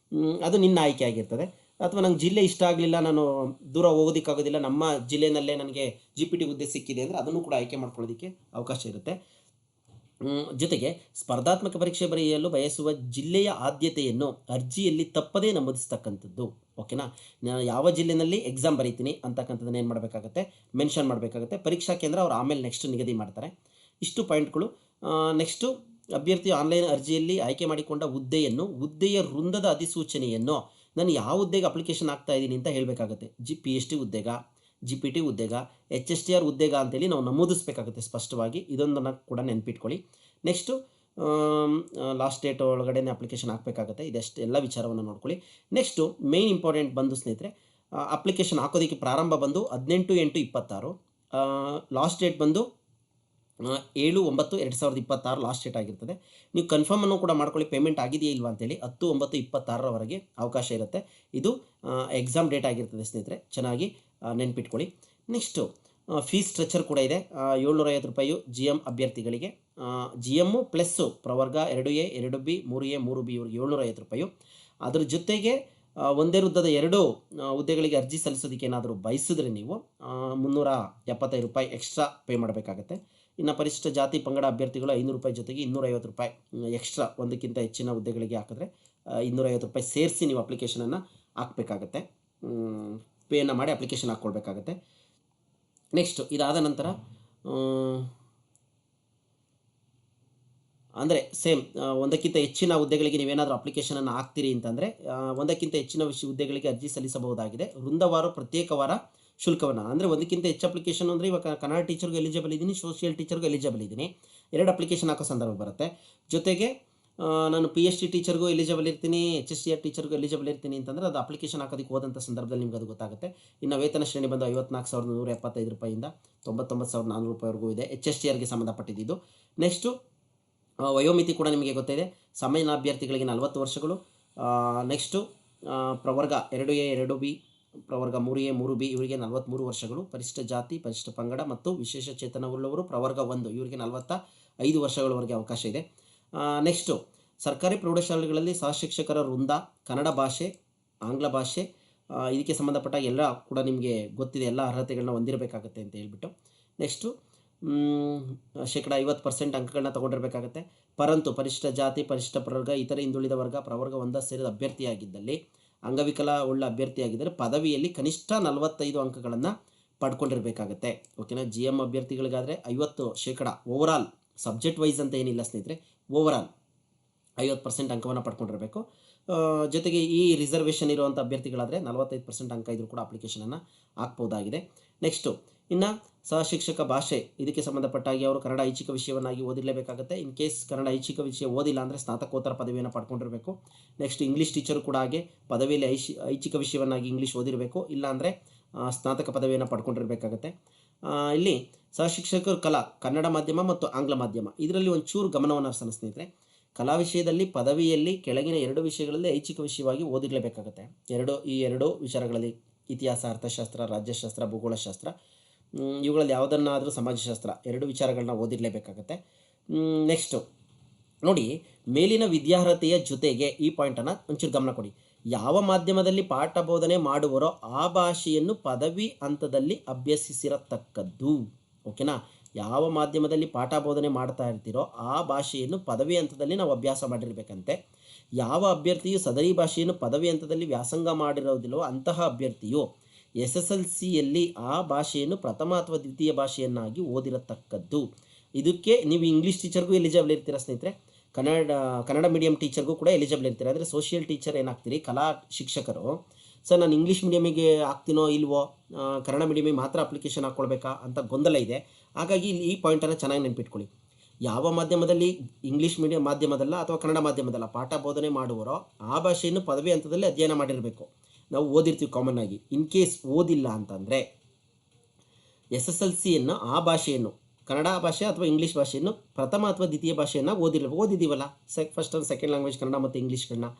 ಅದು ನಿನ್ನ ಆಯ್ಕೆ ಆಗಿರ್ತದೆ. ಅಥವಾ ನಂಗೆ ಜಿಲ್ಲೆ ಇಷ್ಟ ಆಗಲಿಲ್ಲ, ನಾನು ದೂರ ಹೋಗೋದಕ್ಕಾಗೋದಿಲ್ಲ, ನಮ್ಮ ಜಿಲ್ಲೆಯಲ್ಲೇ ನನಗೆ GPT ಹುದ್ದೆ ಸಿಕ್ಕಿದೆ ಅಂದರೆ ಅದನ್ನು ಕೂಡ ಆಯ್ಕೆ ಮಾಡ್ಕೊಳ್ಳೋದಕ್ಕೆ ಅವಕಾಶ ಇರುತ್ತೆ. ಜೊತೆಗೆ ಸ್ಪರ್ಧಾತ್ಮಕ ಪರೀಕ್ಷೆ ಬರೆಯಲು ಬಯಸುವ ಜಿಲ್ಲೆಯ ಆದ್ಯತೆಯನ್ನು ಅರ್ಜಿಯಲ್ಲಿ ತಪ್ಪದೇ ನಮೂದಿಸ್ತಕ್ಕಂಥದ್ದು. ಓಕೆನಾ, ನಾನು ಯಾವ ಜಿಲ್ಲೆಯಲ್ಲಿ ಎಕ್ಸಾಮ್ ಬರೀತೀನಿ ಅಂತಕ್ಕಂಥದ್ದನ್ನು ಏನು ಮಾಡಬೇಕಾಗತ್ತೆ, ಮೆನ್ಷನ್ ಮಾಡಬೇಕಾಗುತ್ತೆ. ಪರೀಕ್ಷಾ ಕೇಂದ್ರ ಅವರು ಆಮೇಲೆ ನೆಕ್ಸ್ಟ್ ನಿಗದಿ ಮಾಡ್ತಾರೆ. ಇಷ್ಟು ಪಾಯಿಂಟ್ಗಳು. ನೆಕ್ಸ್ಟು ಅಭ್ಯರ್ಥಿ ಆನ್ಲೈನ್ ಅರ್ಜಿಯಲ್ಲಿ ಆಯ್ಕೆ ಮಾಡಿಕೊಂಡ ಹುದ್ದೆಯ ವೃಂದದ ಅಧಿಸೂಚನೆಯನ್ನು ನಾನು ಯಾವ ಹುದ್ದೆಗೆ ಅಪ್ಲಿಕೇಶನ್ ಆಗ್ತಾ ಇದ್ದೀನಿ ಅಂತ ಹೇಳಬೇಕಾಗುತ್ತೆ. PhD ಉದ್ಯೋಗ, GPT ಉದ್ಯೋಗ, HSTR ಉದ್ಯೋಗ ಅಂತೇಳಿ ನಾವು ನಮೂದಿಸಬೇಕಾಗುತ್ತೆ ಸ್ಪಷ್ಟವಾಗಿ. ಇದೊಂದನ್ನು ಕೂಡ ನೆನಪಿಟ್ಕೊಳ್ಳಿ. ನೆಕ್ಸ್ಟು ಲಾಸ್ಟ್ ಡೇಟ್ ಒಳಗಡೆ ಅಪ್ಲಿಕೇಶನ್ ಹಾಕಬೇಕಾಗುತ್ತೆ. ಇದೆಷ್ಟು ಎಲ್ಲ ವಿಚಾರವನ್ನು ನೋಡ್ಕೊಳ್ಳಿ. ನೆಕ್ಸ್ಟು ಮೇಯ್ನ್ ಇಂಪಾರ್ಟೆಂಟ್ ಬಂದು ಸ್ನೇಹಿತರೆ, ಅಪ್ಲಿಕೇಶನ್ ಹಾಕೋದಕ್ಕೆ ಪ್ರಾರಂಭ ಬಂದು 18/8/26, ಲಾಸ್ಟ್ ಡೇಟ್ ಬಂದು 7/9/2026 ಲಾಸ್ಟ್ ಡೇಟ್ ಆಗಿರ್ತದೆ. ನೀವು ಕನ್ಫರ್ಮನ್ನು ಕೂಡ ಮಾಡ್ಕೊಳ್ಳಿ, ಪೇಮೆಂಟ್ ಆಗಿದೆಯಾ ಇಲ್ವಾ ಅಂತೇಳಿ. 10/9/26 ಅವಕಾಶ ಇರುತ್ತೆ. ಇದು ಎಕ್ಸಾಮ್ ಡೇಟ್ ಆಗಿರ್ತದೆ ಸ್ನೇಹಿತರೆ, ಚೆನ್ನಾಗಿ ನೆನ್ಪಿಟ್ಕೊಳ್ಳಿ. ನೆಕ್ಸ್ಟು ಫೀಸ್ ಸ್ಟ್ರಕ್ಚರ್ ಕೂಡ ಇದೆ. 750 ರೂಪಾಯಿ GM ಅಭ್ಯರ್ಥಿಗಳಿಗೆ, GM ಪ್ಲಸ್ಸು ಪ್ರವರ್ಗ 2A 2B 3A 3B ಇವ್ರಿಗೆ 750 ರೂಪಾಯಿ. ಅದ್ರ ಜೊತೆಗೆ ಒಂದೇ ವೃತ್ತದ 2 ಹುದ್ದೆಗಳಿಗೆ ಅರ್ಜಿ ಸಲ್ಲಿಸೋದಕ್ಕೆ ಏನಾದರೂ ಬಯಸಿದ್ರೆ ನೀವು 375 ರೂಪಾಯಿ ಎಕ್ಸ್ಟ್ರಾ ಪೇ ಮಾಡಬೇಕಾಗತ್ತೆ. ಇನ್ನು ಪರಿಶಿಷ್ಟ ಜಾತಿ ಪಂಗಡ ಅಭ್ಯರ್ಥಿಗಳು 500 ರೂಪಾಯಿ ಜೊತೆಗೆ 250 ರೂಪಾಯಿ ಎಕ್ಸ್ಟ್ರಾ, ಒಂದಕ್ಕಿಂತ ಹೆಚ್ಚಿನ ಹುದ್ದೆಗಳಿಗೆ ಹಾಕಿದ್ರೆ 250 ರೂಪಾಯಿ ಸೇರಿಸಿ ನೀವು ಅಪ್ಲಿಕೇಶನನ್ನು ಹಾಕಬೇಕಾಗತ್ತೆ. ಪೇಯನ್ನು ಮಾಡಿ ಅಪ್ಲಿಕೇಶನ್ ಹಾಕ್ಕೊಳ್ಬೇಕಾಗತ್ತೆ. ನೆಕ್ಸ್ಟು ಇದಾದ ನಂತರ ಅಂದರೆ ಸೇಮ್ ಒಂದಕ್ಕಿಂತ ಹೆಚ್ಚಿನ ಹುದ್ದೆಗಳಿಗೆ ನೀವೇನಾದರೂ ಅಪ್ಲಿಕೇಶನನ್ನು ಹಾಕ್ತೀರಿ ಅಂತಂದರೆ ಒಂದಕ್ಕಿಂತ ಹೆಚ್ಚಿನ ಹುದ್ದೆಗಳಿಗೆ ಅರ್ಜಿ ಸಲ್ಲಿಸಬಹುದಾಗಿದೆ. ವೃಂದವಾರು ಪ್ರತ್ಯೇಕವಾರ ಶುಲ್ಕವನ್ನು, ಅಂದರೆ ಒಂದಕ್ಕಿಂತ ಹೆಚ್ಚು ಅಪ್ಲಿಕೇಶನ್ ಅಂದರೆ ಇವಾಗ ಕನ್ನಡ ಟೀಚರ್ಗೂ ಎಲಿಜಿಬಲ್ ಇದ್ದೀನಿ, ಸೋಷಿಯಲ್ ಟೀಚರ್ಗೂ ಎಲಿಜಿಬಲ್ ಇದ್ದೀನಿ, 2 ಅಪ್ಲಿಕೇಶನ್ ಹಾಕೋ ಸಂದರ್ಭ ಬರುತ್ತೆ. ಜೊತೆಗೆ ನಾನು PhD ಟೀಚರ್ಗೂ ಎಲಿಜಿಬಲ್ ಇರ್ತೀನಿ, HSTR ಟೀಚರ್ಗೂ ಎಲಿಜಿಬಲ್ ಇರ್ತೀನಿ ಅಂತಂದರೆ ಅದು ಅಪ್ಲಿಕೇಶನ್ ಹಾಕೋದಕ್ಕೆ ಹೋದಂಥ ಸಂದರ್ಭದಲ್ಲಿ ನಿಮ್ಗೆ ಅದು ಗೊತ್ತಾಗುತ್ತೆ. ಇನ್ನು ವೇತನ ಶ್ರೇಣಿ ಬಂದು 54,175 ರೂಪಾಯಿಂದ 99,400 ರೂಪಾಯಿವರೆಗೂ ಇದೆ, HSTRಗೆ ಸಂಬಂಧಪಟ್ಟಿದ್ದು. ನೆಕ್ಸ್ಟು ವಯೋಮಿತಿ ಕೂಡ ನಿಮಗೆ ಗೊತ್ತಿದೆ. ಸಾಮಾನ್ಯ ಅಭ್ಯರ್ಥಿಗಳಿಗೆ 40 ವರ್ಷಗಳು. ನೆಕ್ಸ್ಟು ಪ್ರವರ್ಗ 2A 2B ಪ್ರವರ್ಗ 3A 3B ಇವರಿಗೆ 43 ವರ್ಷಗಳು. ಪರಿಶಿಷ್ಟ ಜಾತಿ, ಪರಿಶಿಷ್ಟ ಪಂಗಡ ಮತ್ತು ವಿಶೇಷ ಚೇತನವುಳ್ಳವರು ಪ್ರವರ್ಗ 1 ಇವರಿಗೆ 45 ವರ್ಷಗಳವರೆಗೆ ಅವಕಾಶ ಇದೆ. ನೆಕ್ಸ್ಟು ಸರ್ಕಾರಿ ಪ್ರೌಢಶಾಲೆಗಳಲ್ಲಿ ಸಹಶಿಕ್ಷಕರ ವೃಂದ, ಕನ್ನಡ ಭಾಷೆ, ಆಂಗ್ಲ ಭಾಷೆ, ಇದಕ್ಕೆ ಸಂಬಂಧಪಟ್ಟ ಎಲ್ಲ ಕೂಡ ನಿಮಗೆ ಗೊತ್ತಿದೆ, ಎಲ್ಲ ಅರ್ಹತೆಗಳನ್ನ ಹೊಂದಿರಬೇಕಾಗತ್ತೆ ಅಂತ ಹೇಳ್ಬಿಟ್ಟು. ನೆಕ್ಸ್ಟು ಶೇಕಡ 50% ಅಂಕಗಳನ್ನ ತೊಗೊಂಡಿರಬೇಕಾಗತ್ತೆ. ಪರಂತು ಪರಿಶಿಷ್ಟ ಜಾತಿ, ಪರಿಶಿಷ್ಟ ಪ್ರವರ್ಗ, ಇತರೆ ಹಿಂದುಳಿದ ವರ್ಗ ಪ್ರವರ್ಗ 1 ಸೇರಿದ ಅಭ್ಯರ್ಥಿಯಾಗಿದ್ದಲ್ಲಿ, ಅಂಗವಿಕಲ ಉಳ್ಳ ಅಭ್ಯರ್ಥಿಯಾಗಿದ್ದರೆ ಪದವಿಯಲ್ಲಿ ಕನಿಷ್ಠ 45 ಅಂಕಗಳನ್ನು ಪಡ್ಕೊಂಡಿರಬೇಕಾಗತ್ತೆ. ಓಕೆನಾ. GM ಅಭ್ಯರ್ಥಿಗಳಿಗಾದರೆ 50% ಓವರಾಲ್, ಸಬ್ಜೆಕ್ಟ್ ವೈಸ್ ಅಂತ ಏನಿಲ್ಲ ಸ್ನೇಹಿತರೆ, ಓವರಾಲ್ 50% ಅಂಕವನ್ನು ಪಡ್ಕೊಂಡಿರಬೇಕು. ಜೊತೆಗೆ ಈ ರಿಸರ್ವೇಷನ್ ಇರುವಂಥ ಅಭ್ಯರ್ಥಿಗಳಾದರೆ 45% ಅಂಕ ಇದ್ರೂ ಕೂಡ ಅಪ್ಲಿಕೇಶನನ್ನು ಹಾಕ್ಬೋದಾಗಿದೆ. ನೆಕ್ಸ್ಟು ಇನ್ನು ಸಹಶಿಕ್ಷಕ ಭಾಷೆ, ಇದಕ್ಕೆ ಸಂಬಂಧಪಟ್ಟಾಗಿ ಅವರು ಕನ್ನಡ ಐಚ್ಛಿಕ ವಿಷಯವನ್ನಾಗಿ ಓದಿರಲೇಬೇಕಾಗುತ್ತೆ. ಇನ್ ಕೇಸ್ ಕನ್ನಡ ಐಚ್ಛಿಕ ವಿಷಯ ಓದಿಲ್ಲ ಅಂದರೆ ಸ್ನಾತಕೋತ್ತರ ಪದವಿಯನ್ನು ಪಡ್ಕೊಂಡಿರಬೇಕು. ನೆಕ್ಸ್ಟ್ ಇಂಗ್ಲೀಷ್ ಟೀಚರು ಕೂಡ ಹಾಗೆ ಪದವಿಯಲ್ಲಿ ಐಚ್ಛಿಕ ವಿಷಯವನ್ನಾಗಿ ಇಂಗ್ಲೀಷ್ ಓದಿರಬೇಕು, ಇಲ್ಲಾಂದರೆ ಸ್ನಾತಕ ಪದವಿಯನ್ನು ಪಡ್ಕೊಂಡಿರಬೇಕಾಗತ್ತೆ. ಇಲ್ಲಿ ಸಹಶಿಕ್ಷಕರು ಕನ್ನಡ ಮಾಧ್ಯಮ ಮತ್ತು ಆಂಗ್ಲ ಮಾಧ್ಯಮ, ಇದರಲ್ಲಿ ಒಂಚೂರು ಗಮನವನ್ನು ಹರಿಸೋಣ ಸ್ನೇಹಿತರೆ. ಕಲಾ ವಿಷಯದಲ್ಲಿ ಪದವಿಯಲ್ಲಿ ಕೆಳಗಿನ 2 ವಿಷಯಗಳಲ್ಲಿ ಐಚ್ಛಿಕ ವಿಷಯವಾಗಿ ಓದಿರಲೇಬೇಕಾಗುತ್ತೆ. ಈ ಎರಡು ವಿಚಾರಗಳಲ್ಲಿ ಇತಿಹಾಸ, ಅರ್ಥಶಾಸ್ತ್ರ, ರಾಜ್ಯಶಾಸ್ತ್ರ, ಭೂಗೋಳಶಾಸ್ತ್ರ, ಇವುಗಳಲ್ಲಿ ಯಾವುದನ್ನಾದರೂ ಸಮಾಜಶಾಸ್ತ್ರ 2 ವಿಚಾರಗಳನ್ನ ಓದಿರಲೇಬೇಕಾಗತ್ತೆ. ನೆಕ್ಸ್ಟು ನೋಡಿ, ಮೇಲಿನ ವಿದ್ಯಾರ್ಹತೆಯ ಜೊತೆಗೆ ಈ ಪಾಯಿಂಟನ್ನು ಒಂಚೂರು ಗಮನ ಕೊಡಿ. ಯಾವ ಮಾಧ್ಯಮದಲ್ಲಿ ಪಾಠ ಬೋಧನೆ ಮಾಡುವರೋ ಆ ಭಾಷೆಯನ್ನು ಪದವಿ ಹಂತದಲ್ಲಿ ಅಭ್ಯಸಿಸಿರತಕ್ಕದ್ದು. ಓಕೆನಾ. ಯಾವ ಮಾಧ್ಯಮದಲ್ಲಿ ಪಾಠ ಬೋಧನೆ ಮಾಡ್ತಾ ಇರ್ತೀರೋ ಆ ಭಾಷೆಯನ್ನು ಪದವಿ ಹಂತದಲ್ಲಿ ನಾವು ಅಭ್ಯಾಸ ಮಾಡಿರಬೇಕಂತೆ. ಯಾವ ಅಭ್ಯರ್ಥಿಯು ಸದರಿ ಭಾಷೆಯನ್ನು ಪದವಿ ಹಂತದಲ್ಲಿ ವ್ಯಾಸಂಗ ಮಾಡಿರೋದಿಲ್ಲವೋ ಅಂತಹ ಅಭ್ಯರ್ಥಿಯು SSLCಯಲ್ಲಿ ಆ ಭಾಷೆಯನ್ನು ಪ್ರಥಮ ಅಥವಾ ದ್ವಿತೀಯ ಭಾಷೆಯನ್ನಾಗಿ ಓದಿರತಕ್ಕದ್ದು. ಇದಕ್ಕೆ ನೀವು ಇಂಗ್ಲೀಷ್ ಟೀಚರ್ಗೂ ಎಲಿಜಿಬಲ್ ಇರ್ತೀರ ಸ್ನೇಹಿತರೆ, ಕನ್ನಡ ಮೀಡಿಯಂ ಟೀಚರ್ಗೂ ಕೂಡ ಎಲಿಜಿಬಲ್ ಇರ್ತೀರ. ಅಂದರೆ ಸೋಷಿಯಲ್ ಟೀಚರ್ ಏನಾಗ್ತೀರಿ, ಕಲಾ ಶಿಕ್ಷಕರು, ಸರ್ ನಾನು ಇಂಗ್ಲೀಷ್ ಮೀಡಿಯಮಿಗೆ ಹಾಕ್ತೀನೋ ಇಲ್ವೋ, ಕನ್ನಡ ಮೀಡಿಯಮಿಗೆ ಮಾತ್ರ ಅಪ್ಲಿಕೇಶನ್ ಹಾಕ್ಕೊಳ್ಬೇಕಾ ಅಂತ ಗೊಂದಲ ಇದೆ. ಹಾಗಾಗಿ ಇಲ್ಲಿ ಈ ಪಾಯಿಂಟನ್ನು ಚೆನ್ನಾಗಿ ನೆನ್ಪಿಟ್ಕೊಳ್ಳಿ. ಯಾವ ಮಾಧ್ಯಮದಲ್ಲಿ, ಇಂಗ್ಲೀಷ್ ಮೀಡಿಯಂ ಮಾಧ್ಯಮದಲ್ಲ ಅಥವಾ ಕನ್ನಡ ಮಾಧ್ಯಮದಲ್ಲ ಪಾಠ ಬೋಧನೆ ಮಾಡುವರೋ ಆ ಭಾಷೆಯನ್ನು ಪದವಿ ಹಂತದಲ್ಲಿ ಅಧ್ಯಯನ ಮಾಡಿರಬೇಕು. ನಾವು ಓದಿರ್ತೀವಿ ಕಾಮನ್ ಆಗಿ. ಇನ್ ಕೇಸ್ ಓದಿಲ್ಲ ಅಂತಂದರೆ SSLCಯನ್ನು ಆ ಭಾಷೆಯನ್ನು, ಕನ್ನಡ ಭಾಷೆ ಅಥವಾ ಇಂಗ್ಲೀಷ್ ಭಾಷೆಯನ್ನು ಪ್ರಥಮ ಅಥವಾ ದ್ವಿತೀಯ ಭಾಷೆಯನ್ನು ಓದಿದ್ದೀವಲ್ಲ, first and second language Kannada ಮತ್ತು ಇಂಗ್ಲೀಷ್ಗಳನ್ನ.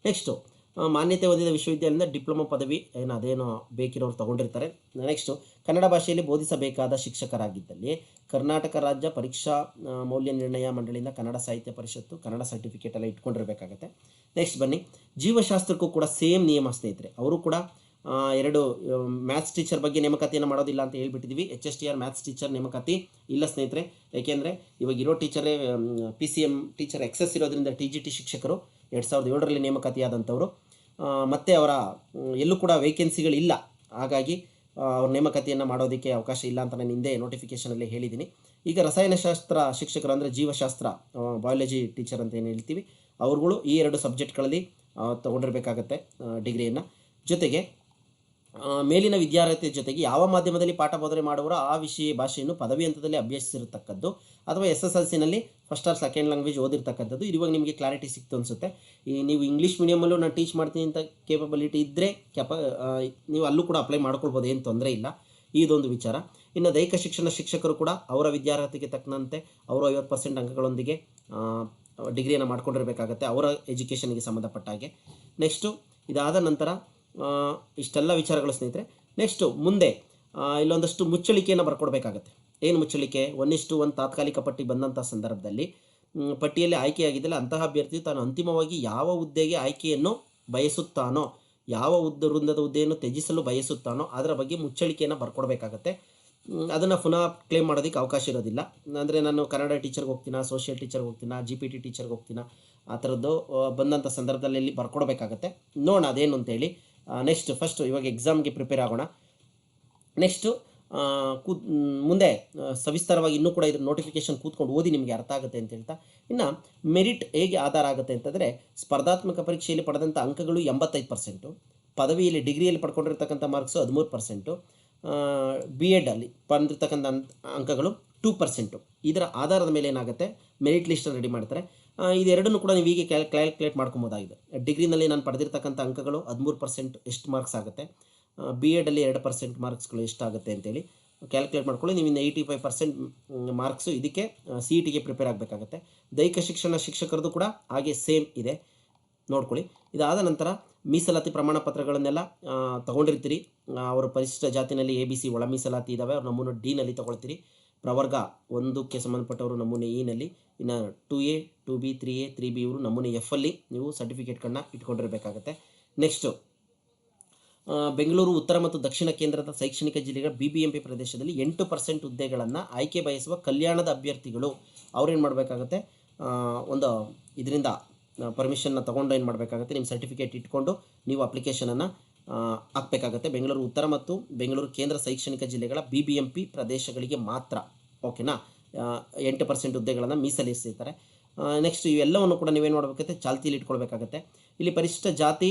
ನೆಕ್ಸ್ಟು ಮಾನ್ಯತೆ ಹೊಂದಿದ ವಿಶ್ವವಿದ್ಯಾಲಯದಿಂದ ಡಿಪ್ಲೊಮಾ ಪದವಿ ಅದೇನೋ ಬೇಕಿರೋರು ತೊಗೊಂಡಿರ್ತಾರೆ. ನೆಕ್ಸ್ಟು ಕನ್ನಡ ಭಾಷೆಯಲ್ಲಿ ಬೋಧಿಸಬೇಕಾದ ಶಿಕ್ಷಕರಾಗಿದ್ದಲ್ಲಿ ಕರ್ನಾಟಕ ರಾಜ್ಯ ಪರೀಕ್ಷಾ ಮೌಲ್ಯ ನಿರ್ಣಯ ಮಂಡಳಿಯಿಂದ ಕನ್ನಡ ಸಾಹಿತ್ಯ ಪರಿಷತ್ತು ಕನ್ನಡ ಸರ್ಟಿಫಿಕೇಟ್ ಎಲ್ಲ ಇಟ್ಕೊಂಡಿರಬೇಕಾಗತ್ತೆ. ನೆಕ್ಸ್ಟ್ ಬನ್ನಿ, ಜೀವಶಾಸ್ತ್ರಕ್ಕೂ ಕೂಡ ಸೇಮ್ ನಿಯಮ ಸ್ನೇಹಿತರೆ. ಅವರು ಕೂಡ 2 ಮ್ಯಾಥ್ಸ್ ಟೀಚರ್ ಬಗ್ಗೆ ನೇಮಕಾತಿಯನ್ನು ಮಾಡೋದಿಲ್ಲ ಅಂತ ಹೇಳ್ಬಿಟ್ಟಿದ್ವಿ. HSTR ಮ್ಯಾಥ್ಸ್ ಟೀಚರ್ ನೇಮಕಾತಿ ಇಲ್ಲ ಸ್ನೇಹಿತರೆ. ಏಕೆಂದರೆ ಇವಾಗ ಇರೋ ಟೀಚರೇ PCM ಟೀಚರ್ ಎಕ್ಸಸ್ ಇರೋದ್ರಿಂದ TGT ಶಿಕ್ಷಕರು 2007ರಲ್ಲಿ ನೇಮಕಾತಿಯಾದಂಥವರು, ಮತ್ತು ಅವರ ಎಲ್ಲೂ ಕೂಡ ವೇಕೆನ್ಸಿಗಳಿಲ್ಲ. ಹಾಗಾಗಿ ಅವ್ರ ನೇಮಕಾತಿಯನ್ನು ಮಾಡೋದಕ್ಕೆ ಅವಕಾಶ ಇಲ್ಲ ಅಂತ ನಾನು ಹಿಂದೆ ನೋಟಿಫಿಕೇಷನಲ್ಲಿ ಹೇಳಿದ್ದೀನಿ. ಈಗ ರಸಾಯನಶಾಸ್ತ್ರ ಶಿಕ್ಷಕರು ಅಂದರೆ ಜೀವಶಾಸ್ತ್ರ, ಬಯಾಲಜಿ ಟೀಚರ್ ಅಂತ ಏನು ಹೇಳ್ತೀವಿ, ಅವ್ರುಗಳು ಈ 2 ಸಬ್ಜೆಕ್ಟ್ಗಳಲ್ಲಿ ತೊಗೊಂಡಿರಬೇಕಾಗತ್ತೆ ಡಿಗ್ರಿಯನ್ನು. ಜೊತೆಗೆ ಮೇಲಿನ ವಿದ್ಯಾರ್ಥಿ ಜೊತೆಗೆ ಯಾವ ಮಾಧ್ಯಮದಲ್ಲಿ ಪಾಠ ಬೋಧನೆ ಮಾಡುವರೋ ಆ ವಿಷಯ ಭಾಷೆಯನ್ನು ಪದವಿ ಹಂತದಲ್ಲಿ ಅಭ್ಯಸಿಸಿರತಕ್ಕದ್ದು ಅಥವಾ SSLCನಲ್ಲಿ ಫಸ್ಟ್ ಆರ್ ಸೆಕೆಂಡ್ ಲ್ಯಾಂಗ್ವೇಜ್ ಓದಿರ್ತಕ್ಕಂಥದ್ದು. ಇವಾಗ ನಿಮಗೆ ಕ್ಲಾರಿಟಿ ಸಿಕ್ತು ಅನಿಸುತ್ತೆ. ಈ ನೀವು ಇಂಗ್ಲೀಷ್ ಮೀಡಿಯಮಲ್ಲೂ ನಾನು ಟೀಚ್ ಮಾಡ್ತೀನಿ ಅಂತ ಕೇಪಬಿಲಿಟಿ ಇದ್ದರೆ ನೀವು ಅಲ್ಲೂ ಕೂಡ ಅಪ್ಲೈ ಮಾಡ್ಕೊಳ್ಬೋದು, ಏನು ತೊಂದರೆ ಇಲ್ಲ. ಇದೊಂದು ವಿಚಾರ. ಇನ್ನು ದೈಹಿಕ ಶಿಕ್ಷಣ ಶಿಕ್ಷಕರು ಕೂಡ ಅವರ ವಿದ್ಯಾರ್ಥಿಗೆ ತಕ್ಕಂತೆ ಅವರು 50% ಅಂಕಗಳೊಂದಿಗೆ ಡಿಗ್ರಿಯನ್ನು ಮಾಡ್ಕೊಂಡಿರಬೇಕಾಗತ್ತೆ ಅವರ ಎಜುಕೇಷನ್ಗೆ ಸಂಬಂಧಪಟ್ಟ ಹಾಗೆ. ನೆಕ್ಸ್ಟು ಇದಾದ ನಂತರ ಇಷ್ಟೆಲ್ಲ ವಿಚಾರಗಳು ಸ್ನೇಹಿತರೆ. ನೆಕ್ಸ್ಟು ಮುಂದೆ ಇಲ್ಲೊಂದಷ್ಟು ಮುಚ್ಚಳಿಕೆಯನ್ನು ಬರ್ಕೊಡ್ಬೇಕಾಗತ್ತೆ. ಏನು ಮುಚ್ಚಳಿಕೆ? 1:1 ತಾತ್ಕಾಲಿಕ ಪಟ್ಟಿ ಬಂದಂಥ ಸಂದರ್ಭದಲ್ಲಿ ಪಟ್ಟಿಯಲ್ಲಿ ಆಯ್ಕೆಯಾಗಿದ್ದಲ್ಲಿ ಅಂತಹ ಅಭ್ಯರ್ಥಿಯು ತಾನು ಅಂತಿಮವಾಗಿ ಯಾವ ಹುದ್ದೆಗೆ ಆಯ್ಕೆಯನ್ನು ಬಯಸುತ್ತಾನೋ, ಯಾವ ವೃಂದದ ಹುದ್ದೆಯನ್ನು ತ್ಯಜಿಸಲು ಬಯಸುತ್ತಾನೋ ಅದರ ಬಗ್ಗೆ ಮುಚ್ಚಳಿಕೆಯನ್ನು ಬರ್ಕೊಡ್ಬೇಕಾಗತ್ತೆ. ಅದನ್ನು ಪುನಃ ಕ್ಲೇಮ್ ಮಾಡೋದಕ್ಕೆ ಅವಕಾಶ ಇರೋದಿಲ್ಲ. ಅಂದರೆ ನಾನು ಕನ್ನಡ ಟೀಚರ್ಗೆ ಹೋಗ್ತೀನಾ, ಸೋಷಿಯಲ್ ಟೀಚರ್ಗೆ ಹೋಗ್ತೀನಾ, GPT ಟೀಚರ್ಗೆ ಹೋಗ್ತೀನಾ, ಆ ಥರದ್ದು ಬಂದಂಥ ಸಂದರ್ಭದಲ್ಲಿ ಇಲ್ಲಿ ಬರ್ಕೊಡ್ಬೇಕಾಗತ್ತೆ. ನೋಡೋಣ ಅದೇನು ಅಂತೇಳಿ. ನೆಕ್ಸ್ಟ್ ಫಸ್ಟು ಇವಾಗ ಎಕ್ಸಾಮ್ಗೆ ಪ್ರಿಪೇರ್ ಆಗೋಣ. ನೆಕ್ಸ್ಟು ಮುಂದೆ ಸವಿಸ್ತಾರವಾಗಿ ಇನ್ನೂ ಕೂಡ ಇದ್ರ ನೋಟಿಫಿಕೇಶನ್ ಕೂತ್ಕೊಂಡು ಓದಿ, ನಿಮಗೆ ಅರ್ಥ ಆಗುತ್ತೆ ಅಂತ ಹೇಳ್ತಾ, ಇನ್ನು ಮೆರಿಟ್ ಹೇಗೆ ಆಧಾರ ಆಗುತ್ತೆ ಅಂತಂದರೆ ಸ್ಪರ್ಧಾತ್ಮಕ ಪರೀಕ್ಷೆಯಲ್ಲಿ ಪಡೆದಂಥ ಅಂಕಗಳು 85%, ಪದವಿಯಲ್ಲಿ ಡಿಗ್ರಿಯಲ್ಲಿ ಪಡ್ಕೊಂಡಿರ್ತಕ್ಕಂಥ ಮಾರ್ಕ್ಸು 13%, B.Ed ಅಲ್ಲಿ ಬಂದಿರ್ತಕ್ಕಂಥ ಅಂಕಗಳು 2%. ಇದರ ಆಧಾರದ ಮೇಲೆ ಏನಾಗುತ್ತೆ ಮೆರಿಟ್ ಲಿಸ್ಟನ್ನು ರೆಡಿ ಮಾಡ್ತಾರೆ. ಇದೆರಡನ್ನು ಕೂಡ ನೀವು ಹೀಗೆ ಕ್ಯಾಲ್ಕುಲೇಟ್ ಮಾಡ್ಕೊಬೋದಾಗಿದೆ. ಡಿಗ್ರಿನಲ್ಲಿ ನಾನು ಪಡೆದಿರ್ತಕ್ಕಂಥ ಅಂಕಗಳು 13% ಎಷ್ಟು ಮಾರ್ಕ್ಸ್ ಆಗುತ್ತೆ, B.Ed ಅಲ್ಲಿ 2% ಮಾರ್ಕ್ಸ್ಗಳು ಎಷ್ಟಾಗುತ್ತೆ ಅಂತೇಳಿ ಕ್ಯಾಲ್ಕುಲೇಟ್ ಮಾಡ್ಕೊಳ್ಳಿ. ನೀವು ಇನ್ನು 85% ಮಾರ್ಕ್ಸು ಇದಕ್ಕೆ CETಗೆ ಪ್ರಿಪೇರ್ ಆಗಬೇಕಾಗತ್ತೆ. ದೈಹಿಕ ಶಿಕ್ಷಣ ಶಿಕ್ಷಕರದ್ದು ಕೂಡ ಹಾಗೆ ಸೇಮ್ ಇದೆ, ನೋಡ್ಕೊಳ್ಳಿ. ಇದಾದ ನಂತರ ಮೀಸಲಾತಿ ಪ್ರಮಾಣ ಪತ್ರಗಳನ್ನೆಲ್ಲ ತೊಗೊಂಡಿರ್ತೀರಿ. ಅವರು ಪರಿಶಿಷ್ಟ ಜಾತಿನಲ್ಲಿ ABC ಒಳ ಮೀಸಲಾತಿ ಇದ್ದಾವೆ, ಅವ್ರು ನಮೂನೆ D ನಲ್ಲಿ ತೊಗೊಳ್ತೀರಿ. ಪ್ರವರ್ಗ 1ಕ್ಕೆ ಸಂಬಂಧಪಟ್ಟವರು ನಮೂನೆ E ನಲ್ಲಿ, ಇನ್ನು 2A 2B 3A 3B ಇವರು ನಮೂನೆ F ಅಲ್ಲಿ ನೀವು ಸರ್ಟಿಫಿಕೇಟ್ಗಳನ್ನ ಇಟ್ಕೊಂಡಿರಬೇಕಾಗತ್ತೆ. ನೆಕ್ಸ್ಟು ಬೆಂಗಳೂರು ಉತ್ತರ ಮತ್ತು ದಕ್ಷಿಣ ಕೇಂದ್ರದ ಶೈಕ್ಷಣಿಕ ಜಿಲ್ಲೆಗಳ BBMP ಪ್ರದೇಶದಲ್ಲಿ 8% ಹುದ್ದೆಗಳನ್ನು ಆಯ್ಕೆ ಬಯಸುವ ಕಲ್ಯಾಣದ ಅಭ್ಯರ್ಥಿಗಳು ಅವ್ರೇನು ಮಾಡಬೇಕಾಗತ್ತೆ, ಒಂದು ಇದರಿಂದ ಪರ್ಮಿಷನ್ನ ತೊಗೊಂಡು ಏನು ಮಾಡಬೇಕಾಗತ್ತೆ, ನಿಮ್ಮ ಸರ್ಟಿಫಿಕೇಟ್ ಇಟ್ಕೊಂಡು ನೀವು ಅಪ್ಲಿಕೇಶನನ್ನು ಹಾಕಬೇಕಾಗತ್ತೆ. ಬೆಂಗಳೂರು ಉತ್ತರ ಮತ್ತು ಬೆಂಗಳೂರು ಕೇಂದ್ರ ಶೈಕ್ಷಣಿಕ ಜಿಲ್ಲೆಗಳ BBMP ಪ್ರದೇಶಗಳಿಗೆ ಮಾತ್ರ, ಓಕೆನಾ. 8% ಹುದ್ದೆಗಳನ್ನು ಮೀಸಲಿರಿಸಿರ್ತಾರೆ. ನೆಕ್ಸ್ಟ್ ಇವೆಲ್ಲವನ್ನು ಕೂಡ ನೀವೇನು ಮಾಡಬೇಕಾಗುತ್ತೆ, ಚಾಲ್ತಿಯಲ್ಲಿ ಇಟ್ಕೊಳ್ಬೇಕಾಗತ್ತೆ. ಇಲ್ಲಿ ಪರಿಶಿಷ್ಟ ಜಾತಿ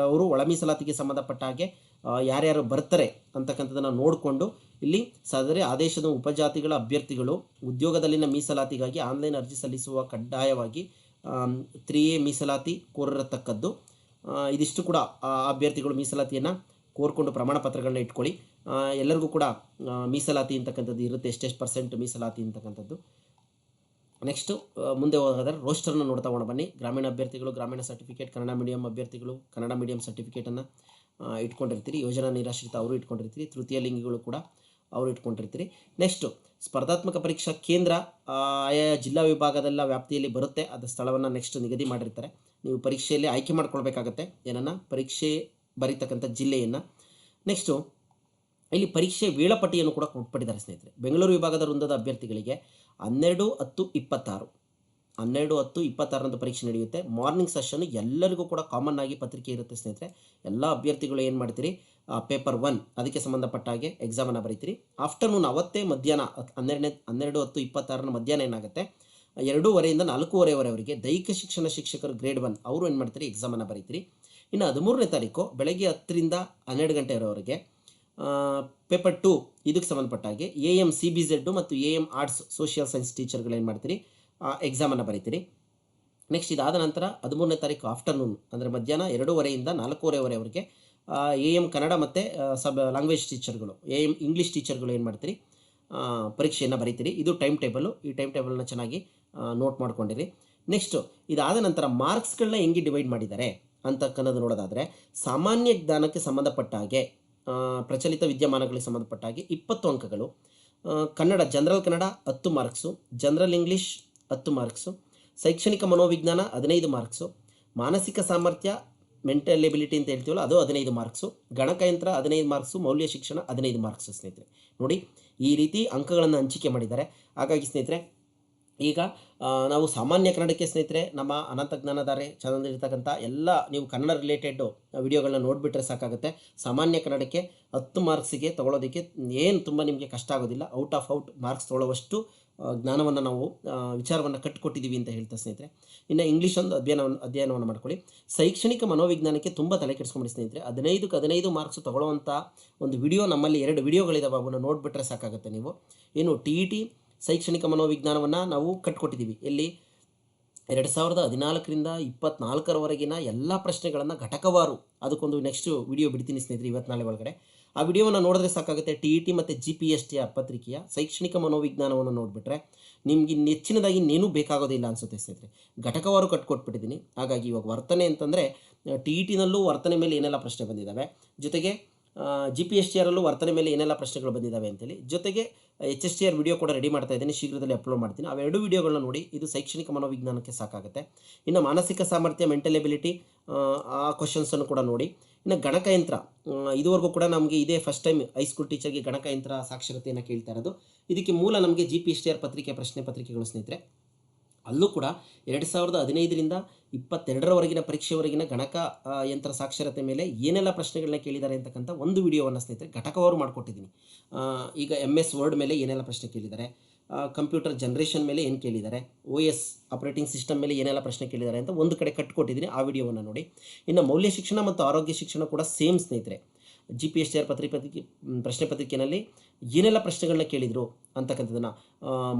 ಅವರು ಒಳ ಮೀಸಲಾತಿಗೆ ಸಂಬಂಧಪಟ್ಟ ಹಾಗೆ ಯಾರ್ಯಾರು ಬರ್ತಾರೆ ಅಂತಕ್ಕಂಥದ್ದನ್ನು ನೋಡಿಕೊಂಡು ಇಲ್ಲಿ ಸದರಿ ಆದೇಶದ ಉಪಜಾತಿಗಳ ಅಭ್ಯರ್ಥಿಗಳು ಉದ್ಯೋಗದಲ್ಲಿನ ಮೀಸಲಾತಿಗಾಗಿ ಆನ್ಲೈನ್ ಅರ್ಜಿ ಸಲ್ಲಿಸುವ ಕಡ್ಡಾಯವಾಗಿ 3A ಮೀಸಲಾತಿ ಕೋರಿರತಕ್ಕದ್ದು. ಇದಿಷ್ಟು ಕೂಡ ಅಭ್ಯರ್ಥಿಗಳು ಮೀಸಲಾತಿಯನ್ನು ಕೋರ್ಕೊಂಡು ಪ್ರಮಾಣ ಪತ್ರಗಳನ್ನ ಇಟ್ಕೊಳ್ಳಿ. ಎಲ್ಲರಿಗೂ ಕೂಡ ಮೀಸಲಾತಿ ಅಂತಕ್ಕಂಥದ್ದು ಇರುತ್ತೆ, ಎಷ್ಟೆಷ್ಟು % ಮೀಸಲಾತಿ ಅಂತಕ್ಕಂಥದ್ದು. ನೆಕ್ಸ್ಟು ಮುಂದೆ ಹೋಗೋದಾದ್ರೆ ರೋಸ್ಟರ್ನ ನೋಡ್ತಾ ಹೋಗೋಣ ಬನ್ನಿ. ಗ್ರಾಮೀಣ ಅಭ್ಯರ್ಥಿಗಳು ಗ್ರಾಮೀಣ ಸರ್ಟಿಫಿಕೇಟ್, ಕನ್ನಡ ಮೀಡಿಯಂ ಅಭ್ಯರ್ಥಿಗಳು ಕನ್ನಡ ಮೀಡಿಯಂ ಸರ್ಟಿಫಿಕೇಟನ್ನು ಇಟ್ಕೊಂಡಿರ್ತೀರಿ. ಯೋಜನಾ ನಿರಾಶ್ರಿತ ಅವರು ಇಟ್ಕೊಂಡಿರ್ತೀರಿ. ತೃತೀಯ ಲಿಂಗಿಗಳು ಕೂಡ ಅವರು ಇಟ್ಕೊಂಡಿರ್ತೀರಿ. ನೆಕ್ಸ್ಟು ಸ್ಪರ್ಧಾತ್ಮಕ ಪರೀಕ್ಷಾ ಕೇಂದ್ರ ಆಯಾ ಜಿಲ್ಲಾ ವಿಭಾಗದೆಲ್ಲ ವ್ಯಾಪ್ತಿಯಲ್ಲಿ ಬರುತ್ತೆ, ಅದರ ಸ್ಥಳವನ್ನು ನೆಕ್ಸ್ಟ್ ನಿಗದಿ ಮಾಡಿರ್ತಾರೆ. ನೀವು ಪರೀಕ್ಷೆಯಲ್ಲಿ ಆಯ್ಕೆ ಮಾಡ್ಕೊಳ್ಬೇಕಾಗತ್ತೆ, ಏನನ್ನು ಪರೀಕ್ಷೆ ಬರೀತಕ್ಕಂಥ ಜಿಲ್ಲೆಯನ್ನು. ನೆಕ್ಸ್ಟು ಇಲ್ಲಿ ಪರೀಕ್ಷೆ ವೇಳಾಪಟ್ಟಿಯನ್ನು ಕೂಡ ಕೊಟ್ಬಿಟ್ಟಿದ್ದಾರೆ ಸ್ನೇಹಿತರೆ. ಬೆಂಗಳೂರು ವಿಭಾಗದ ವೃಂದದ ಅಭ್ಯರ್ಥಿಗಳಿಗೆ 12/10/26 12/10/26 ಪರೀಕ್ಷೆ ನಡೆಯುತ್ತೆ. ಮಾರ್ನಿಂಗ್ ಸೆಷನ್ ಎಲ್ಲರಿಗೂ ಕೂಡ ಕಾಮನ್ ಆಗಿ ಪತ್ರಿಕೆ ಇರುತ್ತೆ ಸ್ನೇಹಿತರೆ. ಎಲ್ಲ ಅಭ್ಯರ್ಥಿಗಳು ಏನು ಮಾಡ್ತೀರಿ, ಪೇಪರ್ 1 ಅದಕ್ಕೆ ಸಂಬಂಧಪಟ್ಟ ಹಾಗೆ ಎಕ್ಸಾಮನ್ನು ಬರೀತೀರಿ. ಆಫ್ಟರ್ನೂನ್ ಅವತ್ತೇ ಮಧ್ಯಾಹ್ನ 12/10/26 ಮಧ್ಯಾಹ್ನ ಏನಾಗುತ್ತೆ 2:30 4:30ವರೆಗೆ ದೈಹಿಕ ಶಿಕ್ಷಣ ಶಿಕ್ಷಕರು ಗ್ರೇಡ್ 1 ಅವರು ಏನು ಮಾಡ್ತೀರಿ, ಎಕ್ಸಾಮನ್ನು ಬರೀತೀರಿ. ಇನ್ನು 13ನೇ ತಾರೀಕು ಬೆಳಗ್ಗೆ 10ರಿಂದ 12 ಗಂಟೆವರೆಗೆ ಪೇಪರ್ 2 ಇದಕ್ಕೆ ಸಂಬಂಧಪಟ್ಟ ಹಾಗೆ AM CBZ ಮತ್ತು AM ಆರ್ಟ್ಸ್ ಸೋಷಿಯಲ್ ಸೈನ್ಸ್ ಟೀಚರ್ಗಳು ಏನು ಮಾಡ್ತೀರಿ, ಎಕ್ಸಾಮನ್ನು ಬರೀತೀರಿ. ನೆಕ್ಸ್ಟ್ ಇದಾದ ನಂತರ 13ನೇ ತಾರೀಕು ಆಫ್ಟರ್ನೂನ್ ಅಂದರೆ ಮಧ್ಯಾಹ್ನ 2:30ರಿಂದ 4:30ವರೆಗೆ AM ಕನ್ನಡ ಮತ್ತು ಲ್ಯಾಂಗ್ವೇಜ್ ಟೀಚರ್ಗಳು AM ಇಂಗ್ಲೀಷ್ ಟೀಚರ್ಗಳು ಏನು ಮಾಡ್ತೀರಿ, ಪರೀಕ್ಷೆಯನ್ನು ಬರೀತೀರಿ. ಇದು ಟೈಮ್ ಟೇಬಲು. ಈ ಟೈಮ್ ಟೇಬಲ್ನ ಚೆನ್ನಾಗಿ ನೋಟ್ ಮಾಡ್ಕೊಂಡಿರಿ. ನೆಕ್ಸ್ಟು ಇದಾದ ನಂತರ ಮಾರ್ಕ್ಸ್ಗಳನ್ನ ಹೆಂಗೆ ಡಿವೈಡ್ ಮಾಡಿದ್ದಾರೆ ಅಂತಕ್ಕನ್ನೋದು ನೋಡೋದಾದರೆ, ಸಾಮಾನ್ಯ ಜ್ಞಾನಕ್ಕೆ ಸಂಬಂಧಪಟ್ಟ ಹಾಗೆ ಪ್ರಚಲಿತ ವಿದ್ಯಮಾನಗಳಿಗೆ ಸಂಬಂಧಪಟ್ಟ ಹಾಗೆ 20 ಅಂಕಗಳು, Kannada general Kannada 10 marks, general English 10 marks, ಶೈಕ್ಷಣಿಕ ಮನೋವಿಜ್ಞಾನ 15 ಮಾರ್ಕ್ಸು, ಮಾನಸಿಕ ಸಾಮರ್ಥ್ಯ ಮೆಂಟಲ್ ಎಬಿಲಿಟಿ ಅಂತ ಹೇಳ್ತೀವಲ್ಲ ಅದು 15 ಮಾರ್ಕ್ಸು, ಗಣಕಯಂತ್ರ 15 ಮಾರ್ಕ್ಸು, ಮೌಲ್ಯ ಶಿಕ್ಷಣ 15 ಮಾರ್ಕ್ಸು. ಸ್ನೇಹಿತರೆ ನೋಡಿ, ಈ ರೀತಿ ಅಂಕಗಳನ್ನು ಹಂಚಿಕೆ ಮಾಡಿದ್ದಾರೆ. ಹಾಗಾಗಿ ಸ್ನೇಹಿತರೆ ಈಗ ನಾವು ಸಾಮಾನ್ಯ ಕನ್ನಡಕ್ಕೆ ಸ್ನೇಹಿತರೆ ನಮ್ಮ ಅನಂತ ಜ್ಞಾನಧಾರೆ ಚಾನಲ್ ಇರ್ತಕ್ಕಂಥ ಎಲ್ಲ ನೀವು ಕನ್ನಡ ರಿಲೇಟೆಡ್ ವಿಡಿಯೋಗಳನ್ನ ನೋಡಿಬಿಟ್ರೆ ಸಾಕಾಗುತ್ತೆ. ಸಾಮಾನ್ಯ ಕನ್ನಡಕ್ಕೆ 10 ಮಾರ್ಕ್ಸಿಗೆ ತೊಗೊಳೋದಕ್ಕೆ ಏನು ತುಂಬ ನಿಮಗೆ ಕಷ್ಟ ಆಗೋದಿಲ್ಲ. ಔಟ್ ಆಫ್ ಔಟ್ ಮಾರ್ಕ್ಸ್ ತೊಗೊಳ್ಳೋವಷ್ಟು ಜ್ಞಾನವನ್ನು ನಾವು ವಿಚಾರವನ್ನು ಕಟ್ಟಿಕೊಟ್ಟಿದ್ದೀವಿ ಅಂತ ಹೇಳ್ತಾ ಸ್ನೇಹಿತರೆ. ಇನ್ನು ಇಂಗ್ಲೀಷ್ ಒಂದು ಅಧ್ಯಯನವನ್ನು ಮಾಡ್ಕೊಳ್ಳಿ. ಶೈಕ್ಷಣಿಕ ಮನೋವಿಜ್ಞಾನಕ್ಕೆ ತುಂಬ ತಲೆ ಕೆಡಿಸ್ಕೊಂಬಿಡಿ ಸ್ನೇಹಿತರೆ. 15ಕ್ಕೆ 15 ಮಾರ್ಕ್ಸ್ ತೊಗೊಳ್ಳುವಂಥ ಒಂದು ವಿಡಿಯೋ ನಮ್ಮಲ್ಲಿ 2 ವಿಡಿಯೋಗಳಿದಾವೆ, ಅವನ್ನ ನೋಡಿಬಿಟ್ರೆ ಸಾಕಾಗುತ್ತೆ ನೀವು. ಏನು TET ಶೈಕ್ಷಣಿಕ ಮನೋವಿಜ್ಞಾನವನ್ನು ನಾವು ಕಟ್ಟಿಕೊಟ್ಟಿದ್ದೀವಿ. ಎಲ್ಲಿ 2014ರಿಂದ 24ರವರೆಗಿನ ಎಲ್ಲ ಪ್ರಶ್ನೆಗಳನ್ನು ಘಟಕವಾರು, ಅದಕ್ಕೊಂದು ನೆಕ್ಸ್ಟ್ ವಿಡಿಯೋ ಬಿಡ್ತೀನಿ ಸ್ನೇಹಿತರೆ ಇವತ್ತು ನಾಳೆ ಒಳಗಡೆ. ಆ ವಿಡಿಯೋವನ್ನು ನೋಡಿದ್ರೆ ಸಾಕಾಗುತ್ತೆ. TET ಮತ್ತು GPST ಪತ್ರಿಕೆಯ ಶೈಕ್ಷಣಿಕ ಮನೋವಿಜ್ಞಾನವನ್ನು ನೋಡಿಬಿಟ್ರೆ ನಿಮಗೆ ಹೆಚ್ಚಿನದಾಗಿ ಇನ್ನೇನೂ ಬೇಕಾಗೋದಿಲ್ಲ ಅನಿಸುತ್ತೆ ಸ್ನೇಹಿತರೆ. ಘಟಕವಾರು ಕಟ್ಕೊಟ್ಬಿಟ್ಟಿದ್ದೀನಿ. ಹಾಗಾಗಿ ಇವಾಗ ವರ್ತನೆ ಅಂತಂದರೆ TETನಲ್ಲೂ ವರ್ತನೆ ಮೇಲೆ ಏನೆಲ್ಲ ಪ್ರಶ್ನೆ ಬಂದಿದ್ದಾವೆ, ಜೊತೆಗೆ GPSTರಲ್ಲೂ ವರ್ತನೆ ಮೇಲೆ ಏನೆಲ್ಲ ಪ್ರಶ್ನೆಗಳು ಬಂದಿದ್ದಾವೆ ಅಂತೇಳಿ, ಜೊತೆಗೆ HSTR ವಿಡಿಯೋ ಕೂಡ ರೆಡಿ ಮಾಡ್ತಾ ಇದ್ದೀನಿ, ಶೀಘ್ರದಲ್ಲಿ ಅಪ್ಲೋಡ್ ಮಾಡ್ತೀನಿ. ಅವೆರಡು ವಿಡಿಯೋಗಳನ್ನ ನೋಡಿ, ಇದು ಶೈಕ್ಷಣಿಕ ಮನೋವಿಜ್ಞಾನಕ್ಕೆ ಸಾಕಾಗುತ್ತೆ. ಇನ್ನು ಮಾನಸಿಕ ಸಾಮರ್ಥ್ಯ, ಮೆಂಟಲ್ ಎಬಿಲಿಟಿ, ಆ ಕ್ವಶನ್ಸನ್ನು ಕೂಡ ನೋಡಿ. ಇನ್ನು ಗಣಕಯಂತ್ರ, ಇದುವರೆಗೂ ಕೂಡ ನಮಗೆ ಇದೇ ಫಸ್ಟ್ ಟೈಮ್ ಹೈಸ್ಕೂಲ್ ಟೀಚರ್ಗೆ ಗಣಕಯಂತ್ರ ಸಾಕ್ಷರತೆಯನ್ನು ಕೇಳ್ತಾ ಇರೋದು. ಇದಕ್ಕೆ ಮೂಲ ನಮಗೆ GPSTR ಪತ್ರಿಕೆ ಪ್ರಶ್ನೆ ಪತ್ರಿಕೆಗಳು ಸ್ನೇಹಿತರೆ. ಅಲ್ಲೂ ಕೂಡ 2015ರಿಂದ 22ರವರೆಗಿನ ಪರೀಕ್ಷೆವರೆಗಿನ ಗಣಕ ಯಂತ್ರ ಸಾಕ್ಷರತೆ ಮೇಲೆ ಏನೆಲ್ಲ ಪ್ರಶ್ನೆಗಳನ್ನ ಕೇಳಿದ್ದಾರೆ ಅಂತಕ್ಕಂಥ ಒಂದು ವಿಡಿಯೋವನ್ನು ಸ್ನೇಹಿತರೆ ಘಟಕವಾರು ಮಾಡಿಕೊಟ್ಟಿದ್ದೀನಿ. ಈಗ MS ವರ್ಡ್ ಮೇಲೆ ಏನೆಲ್ಲ ಪ್ರಶ್ನೆ ಕೇಳಿದ್ದಾರೆ, ಕಂಪ್ಯೂಟರ್ ಜನ್ರೇಷನ್ ಮೇಲೆ ಏನು ಕೇಳಿದ್ದಾರೆ, OS ಆಪರೇಟಿಂಗ್ ಸಿಸ್ಟಮ್ ಮೇಲೆ ಏನೆಲ್ಲ ಪ್ರಶ್ನೆ ಕೇಳಿದ್ದಾರೆ ಅಂತ ಒಂದು ಕಡೆ ಕಟ್ಟಿಕೊಟ್ಟಿದ್ದೀನಿ. ಆ ವಿಡಿಯೋವನ್ನು ನೋಡಿ. ಇನ್ನು ಮೌಲ್ಯ ಶಿಕ್ಷಣ ಮತ್ತು ಆರೋಗ್ಯ ಶಿಕ್ಷಣ ಕೂಡ ಸೇಮ್ ಸ್ನೇಹಿತರೆ. GPSTR ಪ್ರಶ್ನೆ ಪತ್ರಿಕೆಯಲ್ಲಿ ಏನೆಲ್ಲ ಪ್ರಶ್ನೆಗಳನ್ನ ಕೇಳಿದರು ಅಂತಕ್ಕಂಥದ್ದನ್ನು,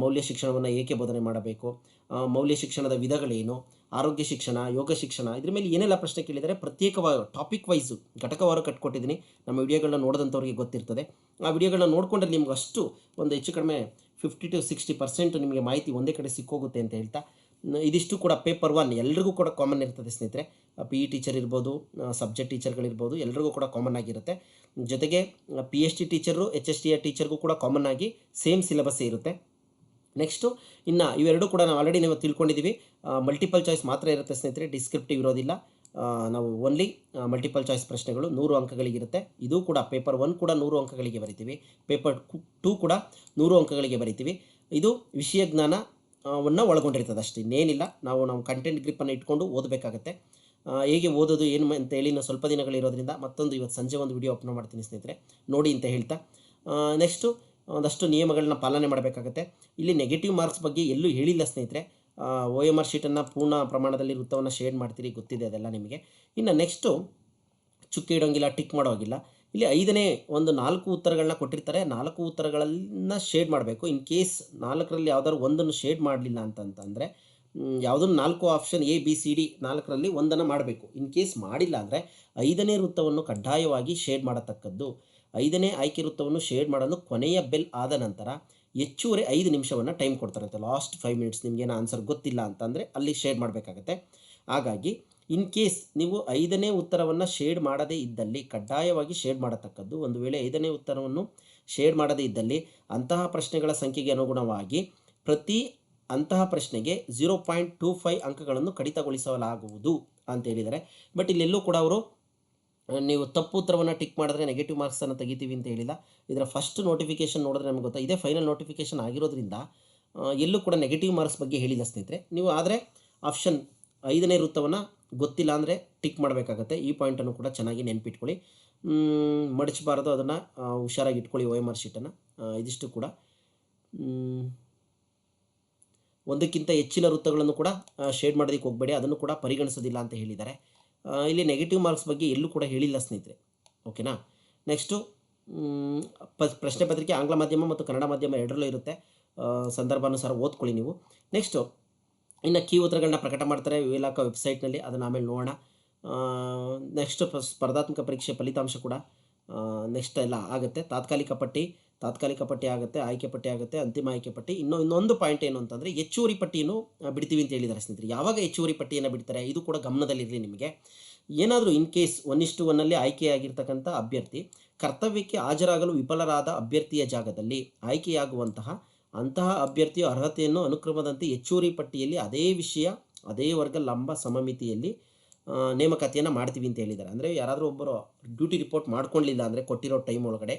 ಮೌಲ್ಯ ಶಿಕ್ಷಣವನ್ನು ಏಕೆ ಬೋಧನೆ ಮಾಡಬೇಕು, ಮೌಲ್ಯ ಶಿಕ್ಷಣದ ವಿಧಗಳೇನು, ಆರೋಗ್ಯ ಶಿಕ್ಷಣ, ಯೋಗ ಶಿಕ್ಷಣ, ಇದ್ರ ಮೇಲೆ ಏನೆಲ್ಲ ಪ್ರಶ್ನೆ ಕೇಳಿದರೆ ಪ್ರತ್ಯೇಕವಾಗಿ ಟಾಪಿಕ್ ವೈಸು ಘಟಕವಾರು ಕಟ್ಕೊಟ್ಟಿದ್ದೀನಿ. ನಮ್ಮ ವಿಡಿಯೋಗಳನ್ನ ನೋಡಿದಂಥವ್ರಿಗೆ ಗೊತ್ತಿರ್ತದೆ. ಆ ವಿಡಿಯೋಗಳನ್ನ ನೋಡಿಕೊಂಡ್ರೆ ನಿಮ್ಗೆ ಅಷ್ಟು ಒಂದು ಹೆಚ್ಚು ಕಡಿಮೆ 50 to 60% ನಿಮಗೆ ಮಾಹಿತಿ ಒಂದೇ ಕಡೆ ಸಿಕ್ಕೋಗುತ್ತೆ ಅಂತ ಹೇಳ್ತಾ, ಇದಿಷ್ಟು ಕೂಡ ಪೇಪರ್ 1 ಎಲ್ರಿಗೂ ಕೂಡ ಕಾಮನ್ ಇರ್ತದೆ ಸ್ನೇಹಿತರೆ. PE ಟೀಚರ್ ಇರ್ಬೋದು, ಸಬ್ಜೆಕ್ಟ್ ಟೀಚರ್ಗಳಿರ್ಬೋದು, ಎಲ್ರಿಗೂ ಕೂಡ ಕಾಮನ್ ಆಗಿರುತ್ತೆ. ಜೊತೆಗೆ PhD ಟೀಚರು, HSTR ಟೀಚರ್ಗೂ ಕೂಡ ಕಾಮನ್ ಆಗಿ ಸೇಮ್ ಸಿಲೆಬಸ್ಸೇ ಇರುತ್ತೆ. ನೆಕ್ಸ್ಟು ಇನ್ನು ಇವೆರಡು ಕೂಡ ನಾವು ಆಲ್ರೆಡಿ ನಾವು ತಿಳ್ಕೊಂಡಿದ್ದೀವಿ. ಮಲ್ಟಿಪಲ್ ಚಾಯ್ಸ್ ಮಾತ್ರ ಇರುತ್ತೆ ಸ್ನೇಹಿತರೆ, ಡಿಸ್ಕ್ರಿಪ್ಟಿವ್ ಇರೋದಿಲ್ಲ. ನಾವು ಓನ್ಲಿ ಮಲ್ಟಿಪಲ್ ಚಾಯ್ಸ್ ಪ್ರಶ್ನೆಗಳು 100 ಅಂಕಗಳಿಗಿರುತ್ತೆ. ಇದು ಕೂಡ ಪೇಪರ್ 1 ಕೂಡ 100 ಅಂಕಗಳಿಗೆ ಬರಿತೀವಿ, ಪೇಪರ್ 2 ಕೂಡ 100 ಅಂಕಗಳಿಗೆ ಬರಿತೀವಿ. ಇದು ವಿಷಯ ಜ್ಞಾನವನ್ನು ಒಳಗೊಂಡಿರ್ತದೆ ಅಷ್ಟೇ, ಇನ್ನೇನಿಲ್ಲ. ನಾವು ಕಂಟೆಂಟ್ ಗ್ರಿಪ್ಪನ್ನು ಇಟ್ಕೊಂಡು ಓದಬೇಕಾಗತ್ತೆ. ಹೇಗೆ ಓದೋದು ಏನು ಅಂತೇಳಿ ನಾವು ಸ್ವಲ್ಪ ದಿನಗಳಿರೋದ್ರಿಂದ ಮತ್ತೊಂದು ಇವತ್ತು ಸಂಜೆ ಒಂದು ವಿಡಿಯೋ ಅಪ್ಲೋಡ್ ಮಾಡ್ತೀನಿ ಸ್ನೇಹಿತರೆ, ನೋಡಿ ಅಂತ ಹೇಳ್ತಾ, ನೆಕ್ಸ್ಟು ಒಂದಷ್ಟು ನಿಯಮಗಳನ್ನ ಪಾಲನೆ ಮಾಡಬೇಕಾಗತ್ತೆ. ಇಲ್ಲಿ ನೆಗೆಟಿವ್ ಮಾರ್ಕ್ಸ್ ಬಗ್ಗೆ ಎಲ್ಲೂ ಹೇಳಿಲ್ಲ ಸ್ನೇಹಿತರೆ. OMR ಶೀಟನ್ನು ಪೂರ್ಣ ಪ್ರಮಾಣದಲ್ಲಿ ವೃತ್ತವನ್ನು ಶೇಡ್ ಮಾಡ್ತೀರಿ, ಗೊತ್ತಿದೆ ಅದೆಲ್ಲ ನಿಮಗೆ. ಇನ್ನು ನೆಕ್ಸ್ಟು ಚುಕ್ಕೆ ಇಡೋಂಗಿಲ್ಲ, ಟಿಕ್ ಮಾಡೋಗಿಲ್ಲ. ಇಲ್ಲಿ 5ನೇ ಒಂದು 4 ಉತ್ತರಗಳನ್ನ ಕೊಟ್ಟಿರ್ತಾರೆ, 4 ಉತ್ತರಗಳನ್ನು ಶೇಡ್ ಮಾಡಬೇಕು. ಇನ್ ಕೇಸ್ 4ರಲ್ಲಿ ಯಾವುದಾದ್ರು ಒಂದನ್ನು ಶೇಡ್ ಮಾಡಲಿಲ್ಲ ಅಂತಂದರೆ, ಯಾವುದನ್ನು 4 ಆಪ್ಷನ್ ABCD 4ರಲ್ಲಿ ಒಂದನ್ನು ಮಾಡಬೇಕು. ಇನ್ ಕೇಸ್ ಮಾಡಿಲ್ಲ ಅಂದರೆ 5ನೇ ವೃತ್ತವನ್ನು ಕಡ್ಡಾಯವಾಗಿ ಶೇಡ್ ಮಾಡತಕ್ಕದ್ದು. 5ನೇ ಆಯ್ಕೆ ವೃತ್ತವನ್ನು ಶೇಡ್ ಮಾಡಲು ಕೊನೆಯ ಬೆಲ್ ಆದ ನಂತರ ಹೆಚ್ಚುವರಿ 5 ನಿಮಿಷವನ್ನು ಟೈಮ್ ಕೊಡ್ತಾರಂತೆ. ಲಾಸ್ಟ್ 5 ಮಿನಿಟ್ಸ್ ನಿಮಗೇನೋ ಆನ್ಸರ್ ಗೊತ್ತಿಲ್ಲ ಅಂತಂದರೆ ಅಲ್ಲಿ ಶೇಡ್ ಮಾಡಬೇಕಾಗತ್ತೆ. ಹಾಗಾಗಿ ಇನ್ ಕೇಸ್ ನೀವು 5ನೇ ಉತ್ತರವನ್ನು ಶೇಡ್ ಮಾಡದೇ ಇದ್ದಲ್ಲಿ ಕಡ್ಡಾಯವಾಗಿ ಶೇಡ್ ಮಾಡತಕ್ಕದ್ದು. ಒಂದು ವೇಳೆ 5ನೇ ಉತ್ತರವನ್ನು ಶೇಡ್ ಮಾಡದೇ ಇದ್ದಲ್ಲಿ ಅಂತಹ ಪ್ರಶ್ನೆಗಳ ಸಂಖ್ಯೆಗೆ ಅನುಗುಣವಾಗಿ ಪ್ರತಿ ಅಂತಹ ಪ್ರಶ್ನೆಗೆ 0.25 ಅಂಕಗಳನ್ನು ಕಡಿತಗೊಳಿಸಲಾಗುವುದು ಅಂತ ಹೇಳಿದ್ದಾರೆ. ಬಟ್ ಇಲ್ಲೆಲ್ಲೂ ಕೂಡ ಅವರು ನೀವು ತಪ್ಪು ಉತ್ತರವನ್ನು ಟಿಕ್ ಮಾಡಿದ್ರೆ ನೆಗೆಟಿವ್ ಮಾರ್ಕ್ಸನ್ನು ತೆಗಿತೀವಿ ಅಂತ ಹೇಳಿಲ್ಲ. ಇದರ ಫಸ್ಟ್ ನೋಟಿಫಿಕೇಷನ್ ನೋಡಿದ್ರೆ ನಮಗೆ ಗೊತ್ತಾ, ಇದೇ ಫೈನಲ್ ನೋಟಿಫಿಕೇಷನ್ ಆಗಿರೋದ್ರಿಂದ ಎಲ್ಲೂ ಕೂಡ ನೆಗೆಟಿವ್ ಮಾರ್ಕ್ಸ್ ಬಗ್ಗೆ ಹೇಳಿಲ್ಲ ಸ್ನೇಹಿತರೆ. ನೀವು ಆದರೆ ಆಪ್ಷನ್ 5ನೇ ವೃತ್ತವನ್ನು ಗೊತ್ತಿಲ್ಲ ಅಂದರೆ ಟಿಕ್ ಮಾಡಬೇಕಾಗತ್ತೆ. ಈ ಪಾಯಿಂಟನ್ನು ಕೂಡ ಚೆನ್ನಾಗಿ ನೆನಪಿಟ್ಕೊಳ್ಳಿ, ಮಡಚಬಾರದು, ಅದನ್ನು ಹುಷಾರಾಗಿ ಇಟ್ಕೊಳ್ಳಿ OMR ಶೀಟನ್ನು. ಇದಿಷ್ಟು ಕೂಡ ಒಂದಕ್ಕಿಂತ ಹೆಚ್ಚಿನ ವೃತ್ತಗಳನ್ನು ಕೂಡ ಶೇಡ್ ಮಾಡೋದಕ್ಕೆ ಹೋಗಬೇಡಿ, ಅದನ್ನು ಕೂಡ ಪರಿಗಣಿಸೋದಿಲ್ಲ ಅಂತ ಹೇಳಿದ್ದಾರೆ. ಇಲ್ಲಿ ನೆಗೆಟಿವ್ ಮಾರ್ಕ್ಸ್ ಬಗ್ಗೆ ಎಲ್ಲೂ ಕೂಡ ಹೇಳಿಲ್ಲ ಸ್ನೇಹಿತರೆ, ಓಕೆನಾ. ನೆಕ್ಸ್ಟು ಪ್ರಶ್ನೆ ಪತ್ರಿಕೆ ಆಂಗ್ಲ ಮಾಧ್ಯಮ ಮತ್ತು ಕನ್ನಡ ಮಾಧ್ಯಮ ಎರಡರಲ್ಲೂ ಇರುತ್ತೆ, ಸಂದರ್ಭಾನುಸಾರ ಓದ್ಕೊಳ್ಳಿ ನೀವು. ನೆಕ್ಸ್ಟು ಇನ್ನು ಕೀ ಉತ್ತರಗಳನ್ನ ಪ್ರಕಟ ಮಾಡ್ತಾರೆ ಇಲಾಖಾ ವೆಬ್ಸೈಟ್ನಲ್ಲಿ, ಅದನ್ನು ಆಮೇಲೆ ನೋಡೋಣ. ನೆಕ್ಸ್ಟು ಸ್ಪರ್ಧಾತ್ಮಕ ಪರೀಕ್ಷೆ ಫಲಿತಾಂಶ ಕೂಡ ನೆಕ್ಸ್ಟ್ ಎಲ್ಲ ಆಗುತ್ತೆ. ತಾತ್ಕಾಲಿಕ ಪಟ್ಟಿ ಆಗುತ್ತೆ, ಆಯ್ಕೆ ಪಟ್ಟಿ ಆಗುತ್ತೆ, ಅಂತಿಮ ಆಯ್ಕೆ ಪಟ್ಟಿ. ಇನ್ನೊಂದು ಪಾಯಿಂಟ್ ಏನು ಅಂತಂದರೆ ಹೆಚ್ಚುವರಿ ಪಟ್ಟಿಯನ್ನು ಬಿಡ್ತೀವಿ ಅಂತ ಹೇಳಿದ್ದಾರೆ ಸ್ನೇಹಿತರೆ. ಯಾವಾಗ ಹೆಚ್ಚುವರಿ ಪಟ್ಟಿಯನ್ನು ಬಿಡ್ತಾರೆ ಇದು ಕೂಡ ಗಮನದಲ್ಲಿರಲಿ ನಿಮಗೆ. ಏನಾದರೂ ಇನ್ ಕೇಸ್ 1:1ನಲ್ಲಿ ಆಯ್ಕೆಯಾಗಿರ್ತಕ್ಕಂಥ ಅಭ್ಯರ್ಥಿ ಕರ್ತವ್ಯಕ್ಕೆ ಹಾಜರಾಗಲು ವಿಫಲರಾದ ಅಭ್ಯರ್ಥಿಯ ಜಾಗದಲ್ಲಿ ಆಯ್ಕೆಯಾಗುವಂತಹ ಅಂತಹ ಅಭ್ಯರ್ಥಿಯ ಅರ್ಹತೆಯನ್ನು ಅನುಕ್ರಮದಂತೆ ಹೆಚ್ಚುವರಿ ಪಟ್ಟಿಯಲ್ಲಿ ಅದೇ ವಿಷಯ ಅದೇ ವರ್ಗ ಲಂಬ ಸಮಮಿತಿಯಲ್ಲಿ ನೇಮಕಾತಿಯನ್ನು ಮಾಡ್ತೀವಿ ಅಂತ ಹೇಳಿದ್ದಾರೆ. ಅಂದರೆ ಯಾರಾದರೂ ಒಬ್ಬರು ಡ್ಯೂಟಿ ರಿಪೋರ್ಟ್ ಮಾಡ್ಕೊಳ್ಳಿಲ್ಲ ಅಂದರೆ ಕೊಟ್ಟಿರೋ ಟೈಮ್ ಒಳಗಡೆ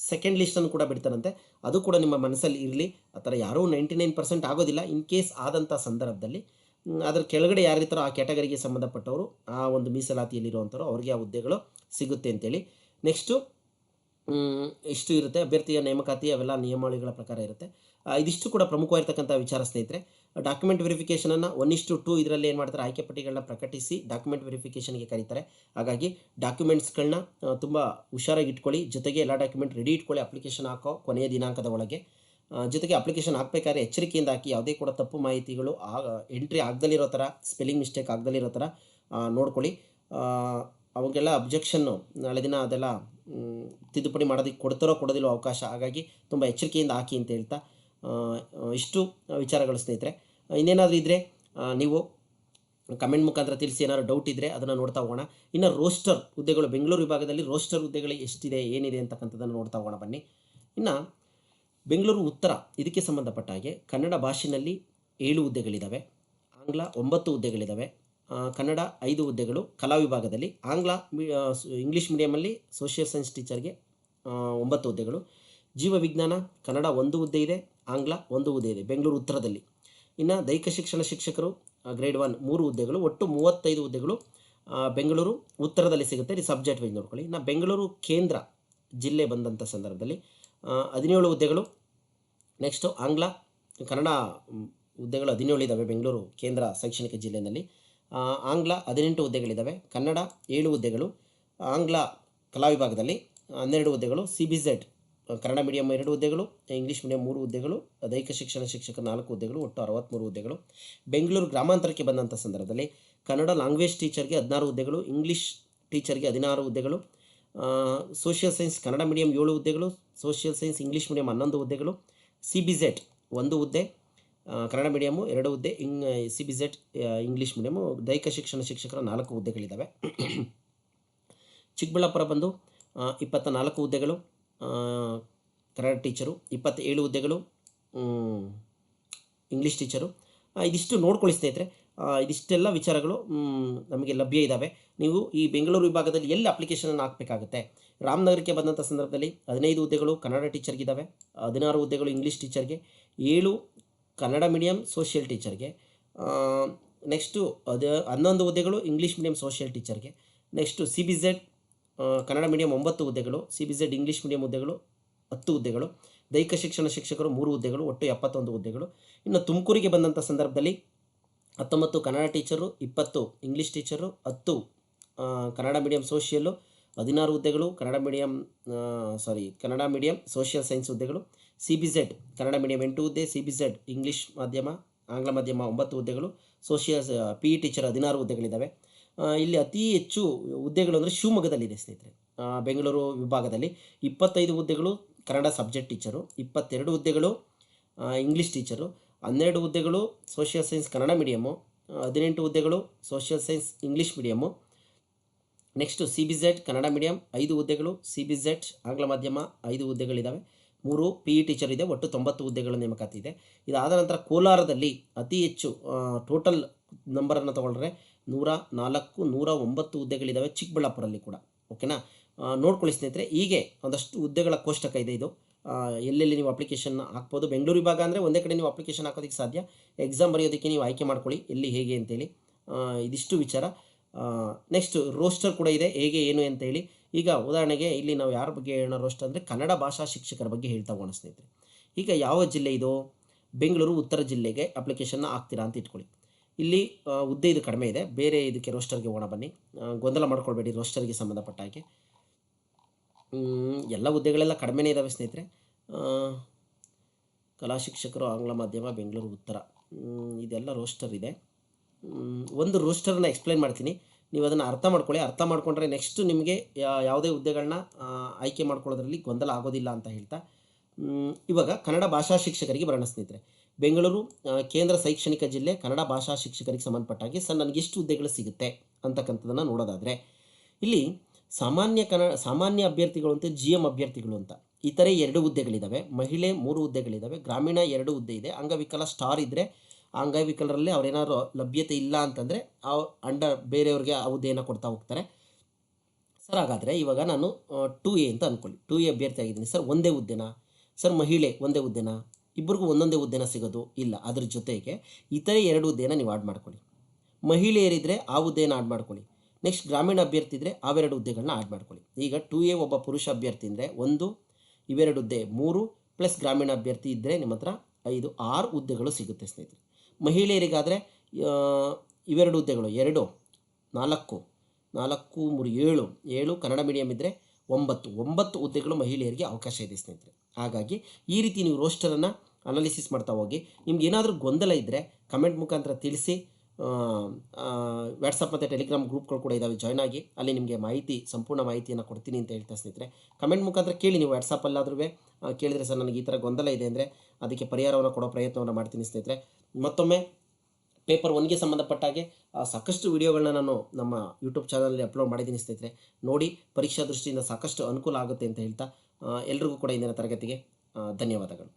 ಸೆಕೆಂಡ್ ಲಿಸ್ಟನ್ನು ಕೂಡ ಬಿಡ್ತಾರಂತೆ. ಅದು ಕೂಡ ನಿಮ್ಮ ಮನಸ್ಸಲ್ಲಿ ಇರಲಿ. ಆ ಥರ ಯಾರೂ 99% ಆಗೋದಿಲ್ಲ. ಇನ್ ಕೇಸ್ ಆದಂಥ ಸಂದರ್ಭದಲ್ಲಿ ಅದರ ಕೆಳಗಡೆ ಯಾರಿರ್ತಾರೋ ಆ ಕ್ಯಾಟಗರಿಗೆ ಸಂಬಂಧಪಟ್ಟವರು, ಆ ಒಂದು ಮೀಸಲಾತಿಯಲ್ಲಿರುವಂಥವ್ರು, ಅವ್ರಿಗೆ ಆ ಹುದ್ದೆಗಳು ಸಿಗುತ್ತೆ ಅಂತೇಳಿ. ನೆಕ್ಸ್ಟು ಇಷ್ಟು ಇರುತ್ತೆ ಅಭ್ಯರ್ಥಿಯ ನೇಮಕಾತಿ, ಅವೆಲ್ಲ ನಿಯಮಾವಳಿಗಳ ಪ್ರಕಾರ ಇರುತ್ತೆ. ಇದಿಷ್ಟು ಕೂಡ ಪ್ರಮುಖವಾಗಿರ್ತಕ್ಕಂಥ ವಿಚಾರ ಸ್ನೇಹಿತರೆ. ಡಾಕ್ಯುಮೆಂಟ್ ವೆರಿಫಿಕೇಷನನ್ನು 1:2 ಇದರಲ್ಲಿ ಏನು ಮಾಡ್ತಾರೆ, ಆಯ್ಕೆ ಪಟ್ಟಿಗಳನ್ನ ಪ್ರಕಟಿಸಿ ಡಾಕ್ಯುಮೆಂಟ್ ವೆರಿಫಿಕೇಷನ್ಗೆ ಕರೀತಾರೆ. ಹಾಗಾಗಿ ಡಾಕ್ಯುಮೆಂಟ್ಸ್ಗಳನ್ನ ತುಂಬ ಹುಷಾರಾಗಿ ಇಟ್ಕೊಳ್ಳಿ. ಜೊತೆಗೆ ಎಲ್ಲ ಡಾಕ್ಯುಮೆಂಟ್ ರೆಡಿ ಇಟ್ಕೊಳ್ಳಿ ಅಪ್ಲಿಕೇಶನ್ ಹಾಕೋ ಕೊನೆಯ ದಿನಾಂಕದ ಒಳಗೆ. ಜೊತೆಗೆ ಅಪ್ಲಿಕೇಶನ್ ಹಾಕಬೇಕಾದ್ರೆ ಎಚ್ಚರಿಕೆಯಿಂದ ಹಾಕಿ. ಯಾವುದೇ ಕೂಡ ತಪ್ಪು ಮಾಹಿತಿಗಳು ಎಂಟ್ರಿ ಆಗದಲ್ಲಿರೋ ಥರ, ಸ್ಪೆಲ್ಲಿಂಗ್ ಮಿಸ್ಟೇಕ್ ಆಗದಲ್ಲಿರೋ ಥರ ನೋಡ್ಕೊಳ್ಳಿ. ಅವಾಗೆಲ್ಲ ಅಬ್ಜೆಕ್ಷನ್ನು ನಾಳೆ ದಿನ ಅದೆಲ್ಲ ತಿದ್ದುಪಡಿ ಮಾಡೋದಕ್ಕೆ ಕೊಡ್ತಾರೋ ಕೊಡೋದಿಲ್ಲೋ ಅವಕಾಶ. ಹಾಗಾಗಿ ತುಂಬ ಎಚ್ಚರಿಕೆಯಿಂದ ಹಾಕಿ ಅಂತ ಹೇಳ್ತಾ ಇಷ್ಟು ವಿಚಾರಗಳು ಸ್ನೇಹಿತರೆ. ಇನ್ನೇನಾದರೂ ಇದ್ದರೆ ನೀವು ಕಮೆಂಟ್ ಮುಖಾಂತರ ತಿಳಿಸಿ. ಏನಾದರೂ ಡೌಟ್ ಇದ್ದರೆ ಅದನ್ನು ನೋಡ್ತಾ ಹೋಗೋಣ. ಇನ್ನು ರೋಸ್ಟರ್ ಹುದ್ದೆಗಳು ಬೆಂಗಳೂರು ವಿಭಾಗದಲ್ಲಿ ರೋಸ್ಟರ್ ಹುದ್ದೆಗಳು ಎಷ್ಟಿದೆ, ಏನಿದೆ ಅಂತಕ್ಕಂಥದ್ದನ್ನು ನೋಡ್ತಾ ಹೋಗೋಣ ಬನ್ನಿ. ಇನ್ನು ಬೆಂಗಳೂರು ಉತ್ತರ ಇದಕ್ಕೆ ಸಂಬಂಧಪಟ್ಟ ಹಾಗೆ ಕನ್ನಡ ಭಾಷೆಯಲ್ಲಿ 7 ಹುದ್ದೆಗಳಿದ್ದಾವೆ, ಆಂಗ್ಲ 9 ಹುದ್ದೆಗಳಿದ್ದಾವೆ, ಕನ್ನಡ 5 ಹುದ್ದೆಗಳು ಕಲಾ ವಿಭಾಗದಲ್ಲಿ, ಇಂಗ್ಲೀಷ್ ಮೀಡಿಯಮಲ್ಲಿ ಸೋಷಿಯಲ್ ಸೈನ್ಸ್ ಟೀಚರ್ಗೆ 9 ಹುದ್ದೆಗಳು, ಜೀವ ವಿಜ್ಞಾನ ಕನ್ನಡ 1 ಹುದ್ದೆ ಇದೆ, ಆಂಗ್ಲ 1 ಹುದ್ದೆ ಇದೆ ಬೆಂಗಳೂರು ಉತ್ತರದಲ್ಲಿ. ಇನ್ನು ದೈಹಿಕ ಶಿಕ್ಷಣ ಶಿಕ್ಷಕರು ಗ್ರೇಡ್ 1 3 ಹುದ್ದೆಗಳು, ಒಟ್ಟು 35 ಹುದ್ದೆಗಳು ಬೆಂಗಳೂರು ಉತ್ತರದಲ್ಲಿ ಸಿಗುತ್ತೆ. ಇದು ಸಬ್ಜೆಕ್ಟ್ ವೈಸ್ ನೋಡ್ಕೊಳ್ಳಿ. ಇನ್ನು ಬೆಂಗಳೂರು ಕೇಂದ್ರ ಜಿಲ್ಲೆ ಬಂದಂಥ ಸಂದರ್ಭದಲ್ಲಿ 17 ಹುದ್ದೆಗಳು. ನೆಕ್ಸ್ಟು ಆಂಗ್ಲ ಕನ್ನಡ ಹುದ್ದೆಗಳು 17 ಇದ್ದಾವೆ ಬೆಂಗಳೂರು ಕೇಂದ್ರ ಶೈಕ್ಷಣಿಕ ಜಿಲ್ಲೆಯಲ್ಲಿ. ಆಂಗ್ಲ 18 ಹುದ್ದೆಗಳಿದ್ದಾವೆ, ಕನ್ನಡ 7 ಹುದ್ದೆಗಳು, ಆಂಗ್ಲ ಕಲಾ ವಿಭಾಗದಲ್ಲಿ 12 ಹುದ್ದೆಗಳು, CBZ ಕನ್ನಡ ಮೀಡಿಯಂ 2 ಹುದ್ದೆಗಳು, ಇಂಗ್ಲೀಷ್ ಮೀಡಿಯಂ 3 ಹುದ್ದೆಗಳು, ದೈಹಿಕ ಶಿಕ್ಷಣ ಶಿಕ್ಷಕರು 4 ಹುದ್ದೆಗಳು, ಒಟ್ಟು 63 ಹುದ್ದೆಗಳು. ಬೆಂಗಳೂರು ಗ್ರಾಮಾಂತರಕ್ಕೆ ಬಂದಂಥ ಸಂದರ್ಭದಲ್ಲಿ ಕನ್ನಡ ಲ್ಯಾಂಗ್ವೇಜ್ ಟೀಚರ್ಗೆ 16 ಹುದ್ದೆಗಳು, ಇಂಗ್ಲೀಷ್ ಟೀಚರ್ಗೆ 16 ಹುದ್ದೆಗಳು, ಸೋಷಿಯಲ್ ಸೈನ್ಸ್ ಕನ್ನಡ ಮೀಡಿಯಂ 7 ಹುದ್ದೆಗಳು, ಸೋಷಿಯಲ್ ಸೈನ್ಸ್ ಇಂಗ್ಲೀಷ್ ಮೀಡಿಯಂ 11 ಹುದ್ದೆಗಳು, CBZ 1 ಹುದ್ದೆ, ಕನ್ನಡ ಮೀಡಿಯಮ್ಮು 2 ಹುದ್ದೆ, CBZ ಇಂಗ್ಲೀಷ್ ಮೀಡಿಯಮು, ದೈಹಿಕ ಶಿಕ್ಷಣ ಶಿಕ್ಷಕರ 4 ಹುದ್ದೆಗಳಿದ್ದಾವೆ. ಚಿಕ್ಕಬಳ್ಳಾಪುರ ಬಂದು 24 ಹುದ್ದೆಗಳು ಕನ್ನಡ ಟೀಚರು, 27 ಹುದ್ದೆಗಳು ಇಂಗ್ಲೀಷ್ ಟೀಚರು. ಇದಿಷ್ಟು ನೋಡ್ಕೊಳ್ಳಿ ಸ್ನೇಹಿತರೆ. ಇದಿಷ್ಟೆಲ್ಲ ವಿಚಾರಗಳು ನಮಗೆ ಲಭ್ಯ ಇದ್ದಾವೆ. ನೀವು ಈ ಬೆಂಗಳೂರು ವಿಭಾಗದಲ್ಲಿ ಎಲ್ಲಿ ಅಪ್ಲಿಕೇಶನನ್ನು ಹಾಕಬೇಕಾಗುತ್ತೆ. ರಾಮನಗರಕ್ಕೆ ಬಂದಂಥ ಸಂದರ್ಭದಲ್ಲಿ 15 ಹುದ್ದೆಗಳು ಕನ್ನಡ ಟೀಚರ್ಗಿದ್ದಾವೆ, 16 ಹುದ್ದೆಗಳು ಇಂಗ್ಲೀಷ್ ಟೀಚರ್ಗೆ, 7 ಕನ್ನಡ ಮೀಡಿಯಂ ಸೋಷಿಯಲ್ ಟೀಚರ್ಗೆ, ನೆಕ್ಸ್ಟು 11 ಹುದ್ದೆಗಳು ಇಂಗ್ಲೀಷ್ ಮೀಡಿಯಂ ಸೋಷಿಯಲ್ ಟೀಚರ್ಗೆ, ನೆಕ್ಸ್ಟು CBZ ಕನ್ನಡ ಮೀಡಿಯಂ 9 ಹುದ್ದೆಗಳು, CBZ ಇಂಗ್ಲೀಷ್ ಮೀಡಿಯಂ ಹುದ್ದೆಗಳು 10 ಹುದ್ದೆಗಳು, ದೈಹಿಕ ಶಿಕ್ಷಣ ಶಿಕ್ಷಕರು 3 ಹುದ್ದೆಗಳು, ಒಟ್ಟು 71 ಹುದ್ದೆಗಳು. ಇನ್ನು ತುಮಕೂರಿಗೆ ಬಂದಂಥ ಸಂದರ್ಭದಲ್ಲಿ 19 Kannada teacher, 20 English teacher, 10 Kannada medium social, 16 ಹುದ್ದೆಗಳು ಕನ್ನಡ ಮೀಡಿಯಂ ಸೋಷಿಯಲ್ ಸೈನ್ಸ್ ಹುದ್ದೆಗಳು, CBZ ಕನ್ನಡ ಮೀಡಿಯಂ 8 ಹುದ್ದೆ, CBZ ಇಂಗ್ಲೀಷ್ ಮಾಧ್ಯಮ ಆಂಗ್ಲ ಮಾಧ್ಯಮ 9 ಹುದ್ದೆಗಳು, ಸೋಷಿಯಲ್ PE ಟೀಚರ್ 16 ಹುದ್ದೆಗಳಿದ್ದಾವೆ. ಇಲ್ಲಿ ಅತಿ ಹೆಚ್ಚು ಹುದ್ದೆಗಳು ಅಂದರೆ ಶಿವಮೊಗ್ಗದಲ್ಲಿದೆ ಸ್ನೇಹಿತರೆ. ಬೆಂಗಳೂರು ವಿಭಾಗದಲ್ಲಿ 25 ಹುದ್ದೆಗಳು ಕನ್ನಡ ಸಬ್ಜೆಕ್ಟ್ ಟೀಚರು, 22 ಹುದ್ದೆಗಳು ಇಂಗ್ಲೀಷ್ ಟೀಚರು, 12 ಹುದ್ದೆಗಳು ಸೋಷಿಯಲ್ ಸೈನ್ಸ್ ಕನ್ನಡ ಮೀಡಿಯಮ್ಮು, 18 ಹುದ್ದೆಗಳು social science English medium. Next CBZ Kannada medium 5 ಹುದ್ದೆಗಳು, CBZ ಆಂಗ್ಲ ಮಾಧ್ಯಮ 5 ಹುದ್ದೆಗಳಿದ್ದಾವೆ, 3 PE ಟೀಚರ್ ಇದೆ, ಒಟ್ಟು 90 ಹುದ್ದೆಗಳ ನೇಮಕಾತಿ ಇದೆ. ಇದಾದ ನಂತರ ಕೋಲಾರದಲ್ಲಿ ಅತಿ ಹೆಚ್ಚು ಟೋಟಲ್ ನಂಬರನ್ನು ತೊಗೊಂಡ್ರೆ 104, 109 ಹುದ್ದೆಗಳಿದ್ದಾವೆ ಚಿಕ್ಕಬಳ್ಳಾಪುರಲ್ಲಿ ಕೂಡ. ಓಕೆನಾ, ನೋಡ್ಕೊಳ್ಳಿ ಸ್ನೇಹಿತರೆ. ಹೀಗೆ ಒಂದಷ್ಟು ಹುದ್ದೆಗಳ ಕೋಷ್ಟಕ ಇದೆ ಇದು. ಎಲ್ಲೆಲ್ಲಿ ನೀವು ಅಪ್ಲಿಕೇಶನ್ ಹಾಕ್ಬೋದು. ಬೆಂಗಳೂರು ವಿಭಾಗ ಅಂದರೆ ಒಂದೇ ಕಡೆ ನೀವು ಅಪ್ಲಿಕೇಶನ್ ಹಾಕೋದಕ್ಕೆ ಸಾಧ್ಯ. ಎಕ್ಸಾಮ್ ಬರೆಯೋದಕ್ಕೆ ನೀವು ಆಯ್ಕೆ ಮಾಡ್ಕೊಳ್ಳಿ ಎಲ್ಲಿ ಹೇಗೆ ಅಂತೇಳಿ. ಇದಿಷ್ಟು ವಿಚಾರ. ನೆಕ್ಸ್ಟ್ ರೋಸ್ಟರ್ ಕೂಡ ಇದೆ, ಹೇಗೆ ಏನು ಅಂತೇಳಿ. ಈಗ ಉದಾಹರಣೆಗೆ ಇಲ್ಲಿ ನಾವು ಯಾರ ಬಗ್ಗೆ ಹೇಳೋಣ ರೋಸ್ಟರ್ ಅಂದರೆ ಕನ್ನಡ ಭಾಷಾ ಶಿಕ್ಷಕರ ಬಗ್ಗೆ ಹೇಳ್ತಾ ಹೋಗೋಣ ಸ್ನೇಹಿತರೆ. ಈಗ ಯಾವ ಜಿಲ್ಲೆ ಇದು? ಬೆಂಗಳೂರು ಉತ್ತರ ಜಿಲ್ಲೆಗೆ ಅಪ್ಲಿಕೇಶನ್ನ ಹಾಕ್ತೀರಾ ಅಂತ ಇಟ್ಕೊಳ್ಳಿ. ಇಲ್ಲಿ ಹುದ್ದೆ ಇದು ಕಡಿಮೆ ಇದೆ, ಬೇರೆ ಇದಕ್ಕೆ ರೋಸ್ಟರ್ಗೆ ಹೋಗೋಣ ಬನ್ನಿ. ಗೊಂದಲ ಮಾಡ್ಕೊಳ್ಬೇಡಿ ರೋಸ್ಟರ್ಗೆ ಸಂಬಂಧಪಟ್ಟ ಹಾಗೆ. ಎಲ್ಲ ಹುದ್ದೆಗಳೆಲ್ಲ ಕಡಿಮೆನೇ ಇದ್ದಾವೆ ಸ್ನೇಹಿತರೆ. ಕಲಾ ಶಿಕ್ಷಕರು ಆಂಗ್ಲ ಮಾಧ್ಯಮ ಬೆಂಗಳೂರು ಉತ್ತರ, ಇದೆಲ್ಲ ರೋಸ್ಟರ್ ಇದೆ. ಒಂದು ರೋಸ್ಟರನ್ನ ಎಕ್ಸ್ಪ್ಲೈನ್ ಮಾಡ್ತೀನಿ, ನೀವು ಅದನ್ನು ಅರ್ಥ ಮಾಡ್ಕೊಳ್ಳಿ. ಅರ್ಥ ಮಾಡ್ಕೊಂಡ್ರೆ ನೆಕ್ಸ್ಟ್ ನಿಮಗೆ ಯಾವುದೇ ಹುದ್ದೆಗಳನ್ನ ಆಯ್ಕೆ ಮಾಡ್ಕೊಳ್ಳೋದ್ರಲ್ಲಿ ಗೊಂದಲ ಆಗೋದಿಲ್ಲ ಅಂತ ಹೇಳ್ತಾ, ಇವಾಗ ಕನ್ನಡ ಭಾಷಾ ಶಿಕ್ಷಕರಿಗೆ ಬರೋಣ ಸ್ನೇಹಿತರೆ. ಬೆಂಗಳೂರು ಕೇಂದ್ರ ಶೈಕ್ಷಣಿಕ ಜಿಲ್ಲೆ ಕನ್ನಡ ಭಾಷಾ ಶಿಕ್ಷಕರಿಗೆ ಸಂಬಂಧಪಟ್ಟಾಗೆ ಸರ್ ನನಗೆ ಎಷ್ಟು ಹುದ್ದೆಗಳು ಸಿಗುತ್ತೆ ಅಂತಕ್ಕಂಥದ್ದನ್ನು ನೋಡೋದಾದರೆ, ಇಲ್ಲಿ ಸಾಮಾನ್ಯ ಅಭ್ಯರ್ಥಿಗಳು ಅಂತ GM ಅಭ್ಯರ್ಥಿಗಳು ಅಂತ ಇತರೆ 2 ಹುದ್ದೆಗಳಿದ್ದಾವೆ, ಮಹಿಳೆ 3 ಹುದ್ದೆಗಳಿದ್ದಾವೆ, ಗ್ರಾಮೀಣ 2 ಹುದ್ದೆ ಇದೆ, ಅಂಗವಿಕಲ ಸ್ಟಾರ್ ಇದ್ದರೆ ಅಂಗವಿಕಲರಲ್ಲಿ ಅವರೇನಾದ್ರು ಲಭ್ಯತೆ ಇಲ್ಲ ಅಂತಂದರೆ ಬೇರೆಯವ್ರಿಗೆ ಆ ಹುದ್ದೆಯನ್ನು ಕೊಡ್ತಾ ಹೋಗ್ತಾರೆ ಸರ್. ಹಾಗಾದರೆ ಇವಾಗ ನಾನು 2A ಅಂತ ಅಂದ್ಕೊಳ್ಳಿ, 2A ಅಭ್ಯರ್ಥಿ ಆಗಿದ್ದೀನಿ ಸರ್. ಒಂದೇ ಹುದ್ದೆನಾ ಸರ್? ಮಹಿಳೆ ಒಂದೇ ಹುದ್ದೆನಾ? ಇಬ್ಬರಿಗೂ ಒಂದೊಂದೇ ಹುದ್ದೆನ ಸಿಗೋದು? ಇಲ್ಲ, ಅದ್ರ ಜೊತೆಗೆ ಇತರೆ 2 ಹುದ್ದೆನ ನೀವು ಆಡ್ ಮಾಡ್ಕೊಳ್ಳಿ. ಮಹಿಳೆಯರಿದ್ದರೆ ಆ ಹುದ್ದೆಯನ್ನು ಆಡ್ ಮಾಡ್ಕೊಳ್ಳಿ. ನೆಕ್ಸ್ಟ್ ಗ್ರಾಮೀಣ ಅಭ್ಯರ್ಥಿ ಇದ್ದರೆ ಅವೆರಡು ಹುದ್ದೆಗಳನ್ನ ಆಡ್ ಮಾಡ್ಕೊಳ್ಳಿ. ಈಗ 2A ಒಬ್ಬ ಪುರುಷ ಅಭ್ಯರ್ಥಿ ಅಂದರೆ 1, ಇವೆರಡು ಹುದ್ದೆ 3 ಪ್ಲಸ್ ಗ್ರಾಮೀಣ ಅಭ್ಯರ್ಥಿ ಇದ್ದರೆ ನಿಮ್ಮ ಹತ್ರ 5 6 ಹುದ್ದೆಗಳು ಸಿಗುತ್ತೆ ಸ್ನೇಹಿತರೆ. ಮಹಿಳೆಯರಿಗಾದರೆ ಇವೆರಡು ಹುದ್ದೆಗಳು 2 4 4 3 7 ಕನ್ನಡ ಮೀಡಿಯಮ್ ಇದ್ದರೆ 9 ಹುದ್ದೆಗಳು ಮಹಿಳೆಯರಿಗೆ ಅವಕಾಶ ಇದೆ ಸ್ನೇಹಿತರೆ. ಹಾಗಾಗಿ ಈ ರೀತಿ ನೀವು ರೋಸ್ಟರನ್ನು ಅನಾಲಿಸಿಸ್ ಮಾಡ್ತಾ ಹೋಗಿ. ನಿಮ್ಗೆ ಏನಾದರೂ ಗೊಂದಲ ಇದ್ದರೆ ಕಮೆಂಟ್ ಮುಖಾಂತರ ತಿಳಿಸಿ. ವಾಟ್ಸಪ್ ಮತ್ತು ಟೆಲಿಗ್ರಾಮ್ ಗ್ರೂಪ್ಗಳು ಕೂಡ ಇದ್ದಾವೆ, ಜಾಯ್ನ್ ಆಗಿ. ಅಲ್ಲಿ ನಿಮಗೆ ಸಂಪೂರ್ಣ ಮಾಹಿತಿಯನ್ನು ಕೊಡ್ತೀನಿ ಅಂತ ಹೇಳ್ತಾ ಸ್ನೇಹಿತರೆ. ಕಮೆಂಟ್ ಮುಖಾಂತರ ಕೇಳಿ, ನೀವು ವಾಟ್ಸಪ್ಪಲ್ಲಾದ್ರೂ ಕೇಳಿದರೆ ಸರ್ ನನಗೆ ಈ ಥರ ಗೊಂದಲ ಇದೆ ಅಂದರೆ ಅದಕ್ಕೆ ಪರಿಹಾರವನ್ನು ಕೊಡೋ ಪ್ರಯತ್ನವನ್ನು ಮಾಡ್ತೀನಿ ಸ್ನೇಹಿತರೆ. ಮತ್ತೊಮ್ಮೆ ಪೇಪರ್ 1ಗೆ ಸಂಬಂಧಪಟ್ಟ ಹಾಗೆ ಸಾಕಷ್ಟು ವಿಡಿಯೋಗಳನ್ನ ನಾನು ನಮ್ಮ ಯೂಟ್ಯೂಬ್ ಚಾನಲಲ್ಲಿ ಅಪ್ಲೋಡ್ ಮಾಡಿದ್ದೀನಿ ಸ್ನೇಹಿತರೆ. ನೋಡಿ, ಪರೀಕ್ಷಾ ದೃಷ್ಟಿಯಿಂದ ಸಾಕಷ್ಟು ಅನುಕೂಲ ಆಗುತ್ತೆ ಅಂತ ಹೇಳ್ತಾ ಎಲ್ರಿಗೂ ಕೂಡ ಇಂದಿನ ತರಗತಿಗೆ ಧನ್ಯವಾದಗಳು.